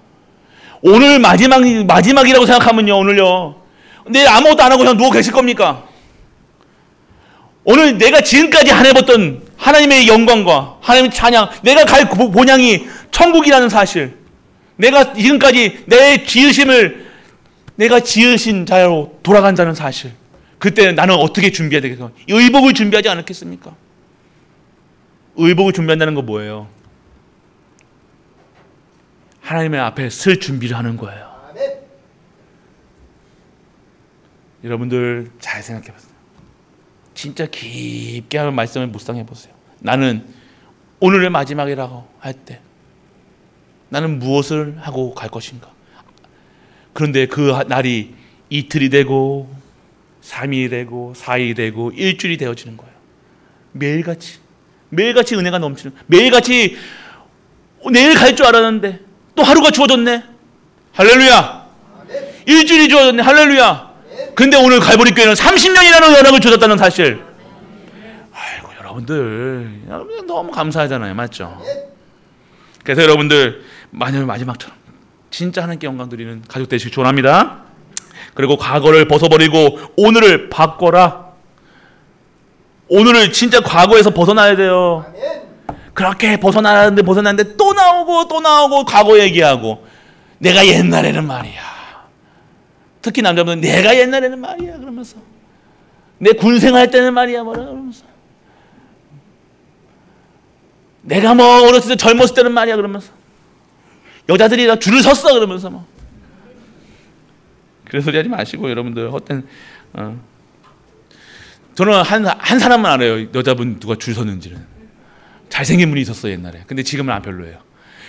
S1: 오늘 마지막이라고 생각하면요, 오늘요, 내일 아무것도 안 하고 그냥 누워 계실 겁니까? 오늘 내가 지금까지 안 해봤던 하나님의 영광과 하나님의 찬양, 내가 갈 본향이 천국이라는 사실, 내가 지금까지 내 지으심을, 내가 지으신 자로 돌아간다는 사실, 그때 나는 어떻게 준비해야 되겠어? 의복을 준비하지 않았겠습니까? 의복을 준비한다는 건 뭐예요? 하나님의 앞에 설 준비를 하는 거예요. 여러분들 잘 생각해 보세요. 진짜 깊게 하는 말씀을 묵상해 보세요. 나는 오늘의 마지막이라고 할 때 나는 무엇을 하고 갈 것인가? 그런데 그 날이 이틀이 되고 3일이 되고 4일이 되고 일주일이 되어지는 거예요. 매일같이 은혜가 넘치는, 매일같이 내일 갈 줄 알았는데 또 하루가 주어졌네. 할렐루야. 일주일이 주어졌네. 할렐루야. 근데 오늘 갈보리 교회는 30년이라는 연합을 주셨다는 사실. 아이고, 여러분들 너무 감사하잖아요. 맞죠? 그래서 여러분들 마지막처럼 진짜 하나님께 영광 드리는 가족 되시길 축원합니다. 그리고 과거를 벗어버리고 오늘을 바꿔라. 오늘을 진짜 과거에서 벗어나야 돼요. 그렇게 벗어나는데 또 나오고 과거 얘기하고, 내가 옛날에는 말이야. 특히 남자분은 내가 옛날에는 말이야 그러면서, 내 군생활 때는 말이야 뭐라 그러면서, 내가 뭐 어렸을 때 젊었을 때는 말이야 그러면서, 여자들이 다 줄을 섰어 그러면서 뭐. 그런 소리 하지 마시고 여러분들, 헛된 저는 한 사람만 알아요. 여자분 누가 줄 섰는지는. 잘생긴 분이 있었어요 옛날에. 근데 지금은 안 별로예요.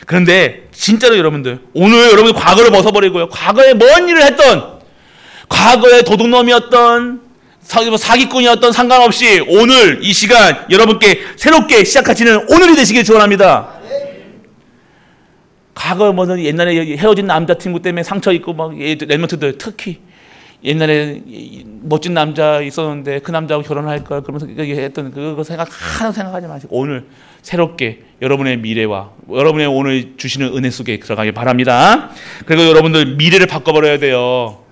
S1: 그런데 진짜로 여러분들, 오늘 여러분들 과거를 벗어버리고요, 과거에 뭔 일을 했던, 과거에 도둑놈이었던, 사기꾼이었던 상관없이 오늘 이 시간 여러분께 새롭게 시작하시는 오늘이 되시길 축원합니다. 과거 뭐 옛날에 헤어진 남자친구 때문에 상처 입고 막 랩런트들 특히 옛날에 멋진 남자 있었는데 그 남자하고 결혼할 걸 그러면서 했던 그거 하나 생각하지 마시고, 오늘 새롭게 여러분의 미래와 여러분의 오늘 주시는 은혜 속에 들어가길 바랍니다. 그리고 여러분들 미래를 바꿔버려야 돼요.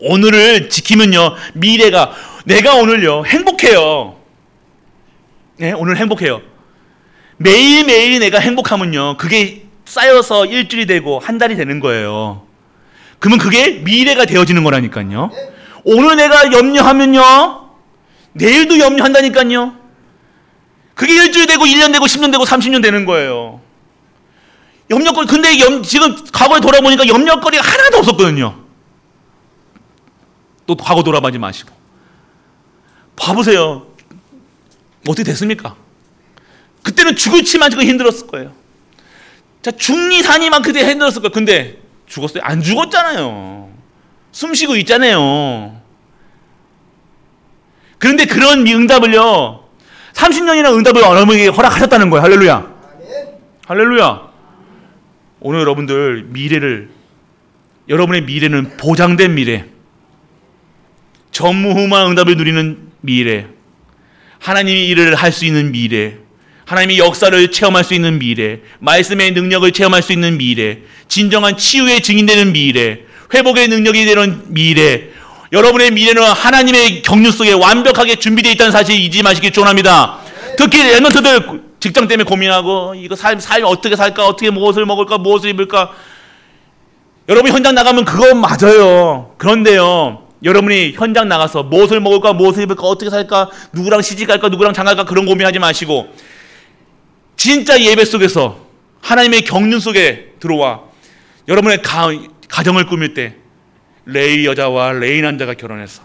S1: 오늘을 지키면요, 미래가, 내가 오늘요 행복해요. 네, 오늘 행복해요. 매일매일 내가 행복하면요, 그게 쌓여서 일주일이 되고 한 달이 되는 거예요. 그러면 그게 미래가 되어지는 거라니까요. 오늘 내가 염려하면요, 내일도 염려한다니까요. 그게 일주일 되고 1년 되고 10년 되고 30년 되는 거예요. 염려거리, 근데 지금 과거에 돌아보니까 염려거리가 하나도 없었거든요. 또 과거 돌아보지 마시고. 봐보세요. 어떻게 됐습니까? 그때는 죽을치만 지금 힘들었을 거예요. 자, 중리산이만 그때 힘들었을 거예요. 근데 죽었어요? 안 죽었잖아요. 숨 쉬고 있잖아요. 그런데 그런 응답을요, 30년이나 응답을 어머니에게 허락하셨다는 거예요. 할렐루야. 할렐루야. 오늘 여러분들 여러분의 미래는 보장된 미래, 전무후무한 응답을 누리는 미래, 하나님이 일을 할 수 있는 미래, 하나님이 역사를 체험할 수 있는 미래, 말씀의 능력을 체험할 수 있는 미래, 진정한 치유의 증인되는 미래, 회복의 능력이 되는 미래, 여러분의 미래는 하나님의 경륜 속에 완벽하게 준비되어 있다는 사실 잊지 마시기 축원합니다. 특히 랩런트들 직장 때문에 고민하고 이거 삶 어떻게 살까, 어떻게 무엇을 먹을까, 무엇을 입을까. 여러분 현장 나가면 그건 맞아요. 그런데요, 여러분이 현장 나가서 무엇을 먹을까, 무엇을 입을까, 어떻게 살까, 누구랑 시집갈까, 누구랑 장갈까, 그런 고민하지 마시고 진짜 예배 속에서 하나님의 경륜 속에 들어와 여러분의 가정을 꾸밀 때 레이 여자와 레이 남자가 결혼해서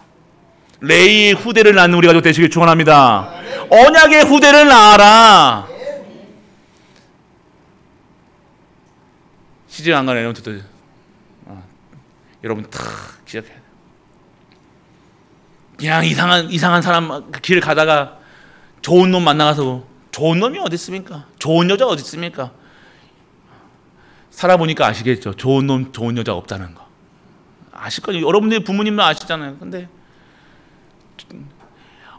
S1: 레이의 후대를 낳는 우리 가족 되시길 축원합니다. 언약의 후대를 낳아라. 시집 안 가는 애들도 여러분 탁 기억해야 돼요. 그냥 이상한 사람 길 가다가 좋은 놈 만나가서, 좋은 놈이 어디 있습니까? 좋은 여자 어디 있습니까? 살아보니까 아시겠죠. 좋은 놈, 좋은 여자 없다는 거. 아실 거예요. 여러분들이 부모님도 아시잖아요. 근데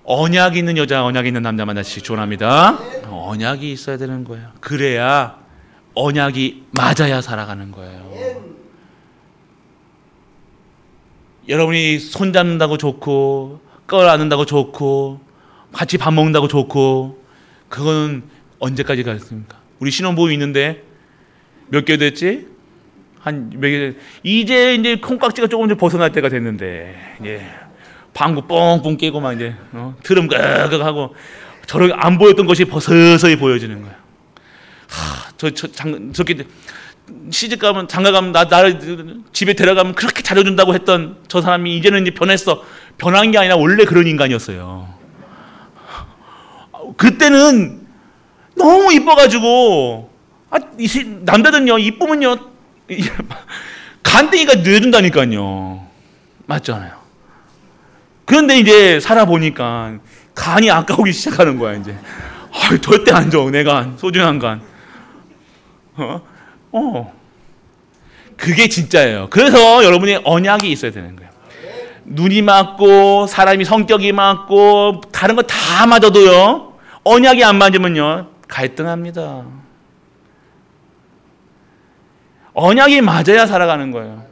S1: 언약이 있는 여자, 언약이 있는 남자 만나시기 축원합니다. 언약이 있어야 되는 거예요. 그래야 언약이 맞아야 살아가는 거예요. 여러분이 손 잡는다고 좋고, 끌 안는다고 좋고, 같이 밥 먹는다고 좋고, 그거는 언제까지 가겠습니까? 우리 신혼부부 있는데 몇 개 됐지? 몇 개, 이제 콩깍지가 조금 벗어날 때가 됐는데, 예. 방구 뻥뻥 깨고 막 이제, 트름 끄끄 하고, 저렇게 안 보였던 것이 서서히 보여지는 거야. 저렇게 시집 가면, 장가 가면, 나를 집에 데려가면 그렇게 잘해준다고 했던 저 사람이 이제는 이제 변했어. 변한 게 아니라 원래 그런 인간이었어요. 그때는 너무 이뻐가지고, 남자들은요, 이쁘면요, 간땡이가 내준다니까요. 맞잖아요. 그런데 이제 살아보니까 간이 아까우기 시작하는 거야, 이제. 절대 안 줘, 내 간, 소중한 간. 그게 진짜예요. 그래서 여러분이 언약이 있어야 되는 거예요. 눈이 맞고, 사람이 성격이 맞고, 다른 거 다 맞아도요, 언약이 안 맞으면요, 갈등합니다. 언약이 맞아야 살아가는 거예요.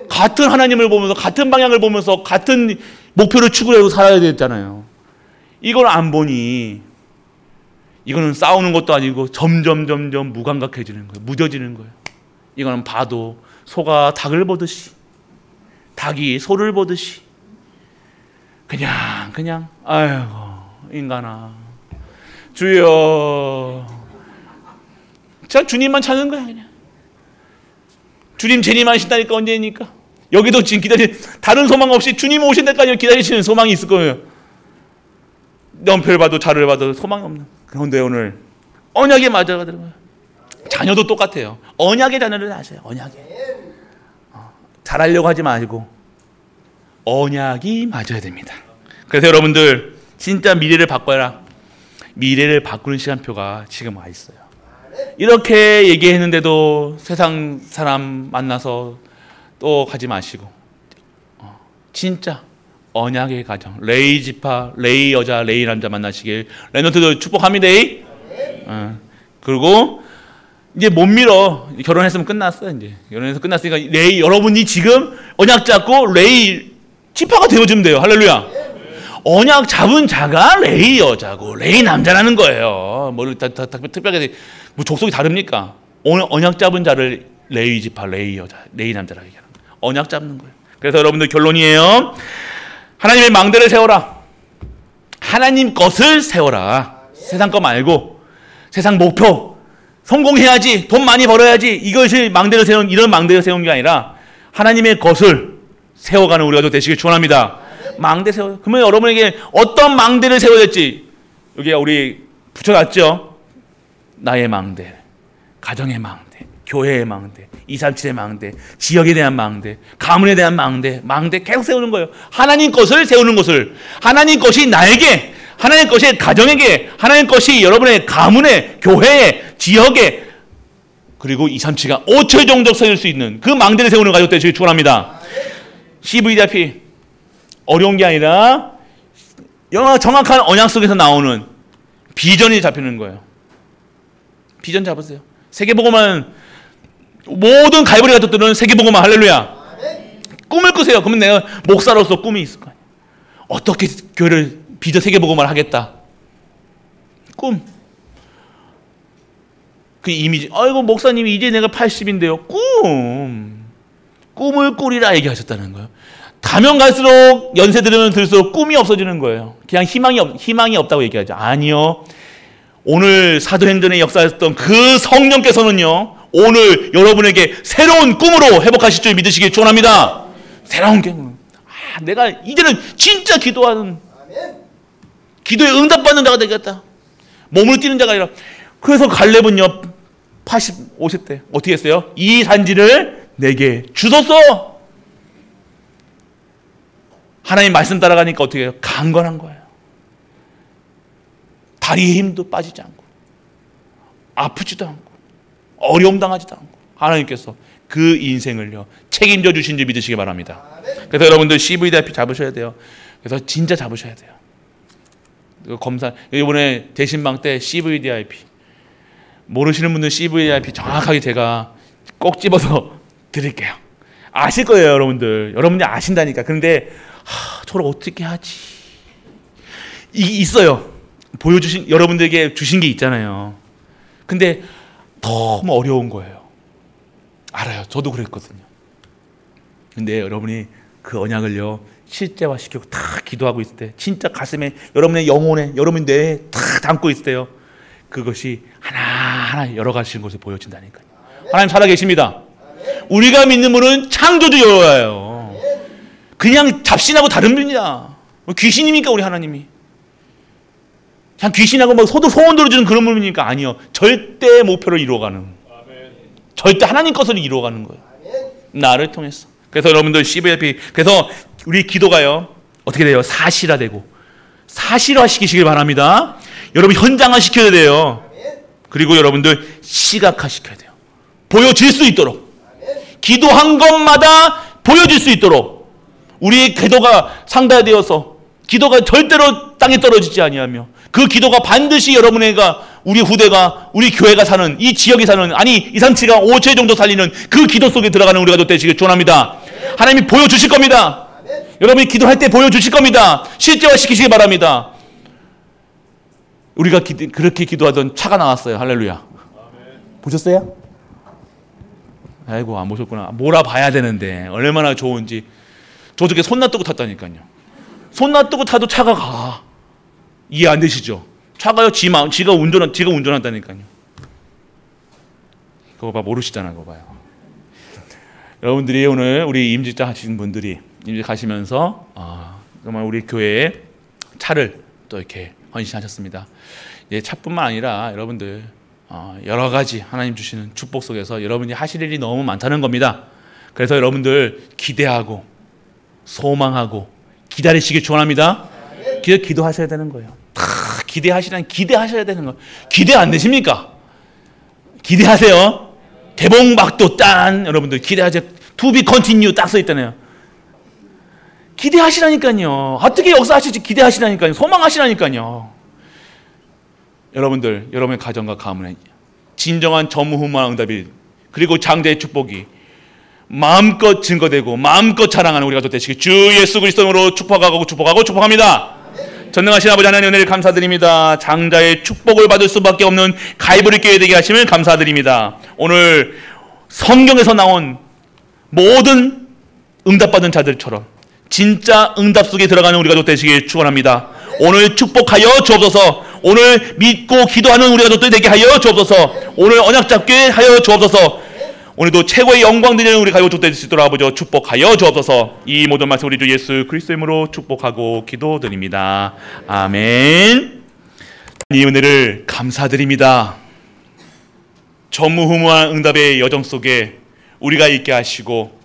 S1: 같은 하나님을 보면서, 같은 방향을 보면서, 같은 목표를 추구하고 살아야 되잖아요. 이걸 안 보니, 이거는 싸우는 것도 아니고 점점 무감각해지는 거예요. 무뎌지는 거예요. 이거는 봐도 소가 닭을 보듯이, 닭이 소를 보듯이, 그냥, 아이고, 인간아. 주여. 자, 주님만 찾는 거야, 그냥. 주님 재림 하신다니까 언제니까. 여기도 지금 다른 소망 없이 주님 오신 데까지 기다리시는 소망이 있을 거예요. 연표를 봐도 자료를 봐도 소망이 없는. 그런데 오늘 언약에 맞아가는 거예요. 자녀도 똑같아요. 언약의 자녀를 하세요. 언약에. 잘하려고 하지 말고 언약이 맞아야 됩니다. 그래서 여러분들 진짜 미래를 바꿔라. 미래를 바꾸는 시간표가 지금 와 있어요. 이렇게 얘기했는데도 세상 사람 만나서 또 가지 마시고 진짜 언약의 가정, 레이 지파, 레이 여자, 레이 남자 만나시길 랩런트들 축복합니다. 그리고 이제 못 밀어. 결혼했으면 끝났어. 이제 결혼해서 끝났으니까 레이, 여러분이 지금 언약 잡고 레이 지파가 되어주면 돼요. 할렐루야. 언약 잡은 자가 레이 여자고 레이 남자라는 거예요. 뭐 특별하게 뭐 족속이 다릅니까? 언약 잡은 자를 레이 지파, 레이 여자, 레이 남자라고 얘기하는 거예요. 언약 잡는 거예요. 그래서 여러분들 결론이에요. 하나님의 망대를 세워라. 하나님 것을 세워라. 세상 거 말고 세상 목표, 성공해야지, 돈 많이 벌어야지, 이것이 망대를 세운, 이런 망대를 세운 게 아니라 하나님의 것을 세워가는 우리가 되시길 축원합니다. 망대 세워. 그러면 여러분에게 어떤 망대를 세워야 될지 여기 우리 붙여놨죠. 나의 망대, 가정의 망대, 교회의 망대, 237의 망대, 지역에 대한 망대, 가문에 대한 망대, 망대 계속 세우는 거예요. 하나님 것을 세우는 것을, 하나님 것이 나에게, 하나님 것이 가정에게, 하나님 것이 여러분의 가문에, 교회에, 지역에, 그리고 237가 5초 정도 세울 수 있는 그 망대를 세우는 가족 되시길 축원합니다. CVDIP 어려운 게 아니라 정확한 언약 속에서 나오는 비전이 잡히는 거예요. 비전 잡으세요. 세계복음은 모든 갈보리 가족들은 세계복음만 할렐루야. 꿈을 꾸세요. 그러면 내가 목사로서 꿈이 있을 거예요. 어떻게 교회를 비전 세계복음을 하겠다. 꿈. 그 이미지. 아이고 목사님이 이제 내가 80인데요. 꿈을 꾸리라 얘기하셨다는 거예요. 가면 갈수록 연세 들으면 들수록 꿈이 없어지는 거예요. 그냥 희망이 없다고 얘기하죠. 아니요. 오늘 사도행전의 역사였던 그 성령께서는요, 오늘 여러분에게 새로운 꿈으로 회복하실 줄 믿으시길 축원합니다. 새로운 꿈. 내가 이제는 진짜 기도하는, 기도에 응답받는 자가 되겠다. 몸을 뛰는 자가 아니라. 그래서 갈렙은요 85세 때 어떻게 했어요? 이 산지를 내게 주소서. 하나님 말씀 따라가니까 어떻게 해요? 강건한 거예요. 다리의 힘도 빠지지 않고, 아프지도 않고, 어려움 당하지도 않고, 하나님께서 그 인생을요 책임져 주신 줄 믿으시기 바랍니다. 그래서 여러분들 CVDIP 잡으셔야 돼요. 그래서 진짜 잡으셔야 돼요. 검사, 이번에 대신방 때 CVDIP 모르시는 분들 CVDIP 정확하게 제가 꼭 집어서 드릴게요. 아실 거예요, 여러분들. 여러분들이 아신다니까. 그런데 저를 어떻게 하지? 있어요. 보여주신, 여러분들에게 주신 게 있잖아요. 근데 너무 어려운 거예요. 알아요. 저도 그랬거든요. 근데 여러분이 그 언약을요 실제화시키고 다 기도하고 있을 때, 진짜 가슴에, 여러분의 영혼에, 여러분 뇌에 다 담고 있을 때요, 그것이 하나하나 여러 가지 것을 보여진다니까요. 하나님 살아계십니다. 우리가 믿는 분은 창조주여야요. 그냥 잡신하고 다른 분이야. 귀신입니까 우리 하나님이? 그냥 귀신하고 막 소원 들어주는 그런 분이니까 아니요. 절대 목표를 이루어가는, 절대 하나님 것을 이루어가는 거예요. 나를 통해서. 그래서 여러분들 CVIP, 그래서 우리 기도가요 어떻게 돼요? 사실화되고 사실화시키시길 바랍니다. 여러분 현장화 시켜야 돼요. 그리고 여러분들 시각화 시켜야 돼요. 보여질 수 있도록, 기도한 것마다 보여질 수 있도록 우리의 기도가 상달되어서 기도가 절대로 땅에 떨어지지 아니하며 그 기도가 반드시 여러분의가, 우리 후대가, 우리 교회가 사는, 이 지역이 사는, 아니 237가 5체 정도 살리는 그 기도 속에 들어가는 우리가 되시길 축원합니다. 하나님이 보여주실 겁니다. 여러분이 기도할 때 보여주실 겁니다. 실제화시키시기 바랍니다. 우리가 그렇게 기도하던 차가 나왔어요. 할렐루야. 보셨어요? 아이고 안 보셨구나. 몰아봐야 되는데 얼마나 좋은지. 저 저게 손 놔두고 탔다니까요. 손 놔두고 타도 차가 가. 이해 안 되시죠? 차가요 지가 운전한다니까요. 그거 봐, 모르시잖아. 그거 봐요. 여러분들이 오늘 우리 임직자 하시는 분들이 임직 가시면서 정말 우리 교회에 차를 또 이렇게 헌신하셨습니다. 예, 차뿐만 아니라 여러분들 여러 가지 하나님 주시는 축복 속에서 여러분이 하실 일이 너무 많다는 겁니다. 그래서 여러분들 기대하고 소망하고 기다리시길 축원합니다. 기도하셔야 되는 거예요. 다 기대하셔야 되는 거예요. 기대 안 되십니까? 기대하세요. 개봉박도 딴, 여러분들 기대하세요. To be continue 딱 써 있잖아요. 기대하시라니까요. 어떻게 역사하실지 기대하시라니까요. 소망하시라니까요. 여러분들, 여러분의 가정과 가문에 진정한 전무후무한 응답이, 그리고 장자의 축복이 마음껏 증거되고 마음껏 자랑하는 우리가 되시길 주 예수 그리스도로 축복합니다. 전능하신 아버지 하나님 은혜를 감사드립니다. 장자의 축복을 받을 수밖에 없는 갈보리 교회 되게 하심을 감사드립니다. 오늘 성경에서 나온 모든 응답받은 자들처럼 진짜 응답 속에 들어가는 우리가 되시길 축원합니다. 오늘 축복하여 주옵소서. 오늘 믿고 기도하는 우리 가족들 되게 하여 주옵소서. 오늘 언약 잡게 하여 주옵소서. 오늘도 최고의 영광 드리는 우리 가족 될 수 있도록 아버지 축복하여 주옵소서. 이 모든 말씀 우리 주 예수 그리스도 이름으로 축복하고 기도드립니다. 아멘. 이 은혜를 감사드립니다. 전무후무한 응답의 여정 속에 우리가 있게 하시고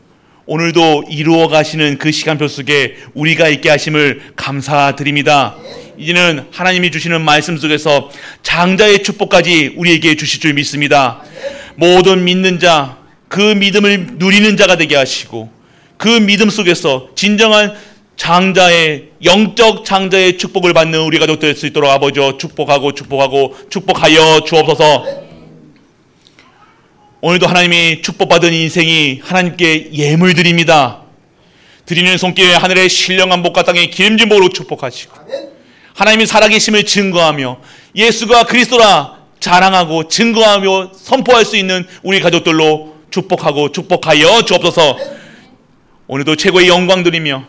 S1: 오늘도 이루어 가시는 그 시간표 속에 우리가 있게 하심을 감사드립니다. 이제는 하나님이 주시는 말씀 속에서 장자의 축복까지 우리에게 주실 줄 믿습니다. 모든 믿는 자, 그 믿음을 누리는 자가 되게 하시고 그 믿음 속에서 진정한 장자의 영적 장자의 축복을 받는 우리 가족 될 수 있도록 아버지 축복하고 축복하여 주옵소서. 오늘도 하나님이 축복받은 인생이 하나님께 예물 드립니다. 드리는 손길에 하늘의 신령한 복과 땅의 기름진 복으로 축복하시고 하나님이 살아계심을 증거하며 예수가 그리스도라 자랑하고 증거하며 선포할 수 있는 우리 가족들로 축복하여 주옵소서. 오늘도 최고의 영광 드리며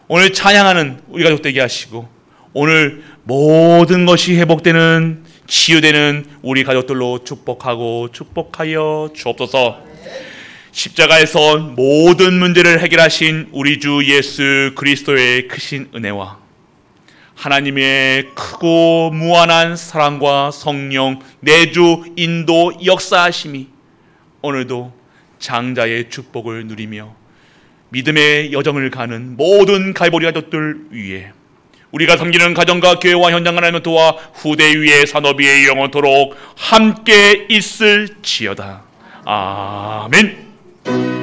S1: 오늘 찬양하는 우리 가족 되게 하시고 오늘 모든 것이 회복되는 치유되는 우리 가족들로 축복하여 주옵소서. 십자가에서 모든 문제를 해결하신 우리 주 예수 그리스도의 크신 은혜와 하나님의 크고 무한한 사랑과 성령 내주 인도 역사하심이 오늘도 장자의 축복을 누리며 믿음의 여정을 가는 모든 갈보리 가족들 위에 우리가 섬기는 가정과 교회와 현장 하나님을 도와 후대 위에 산업 위에 영원토록 함께 있을지어다. 아멘.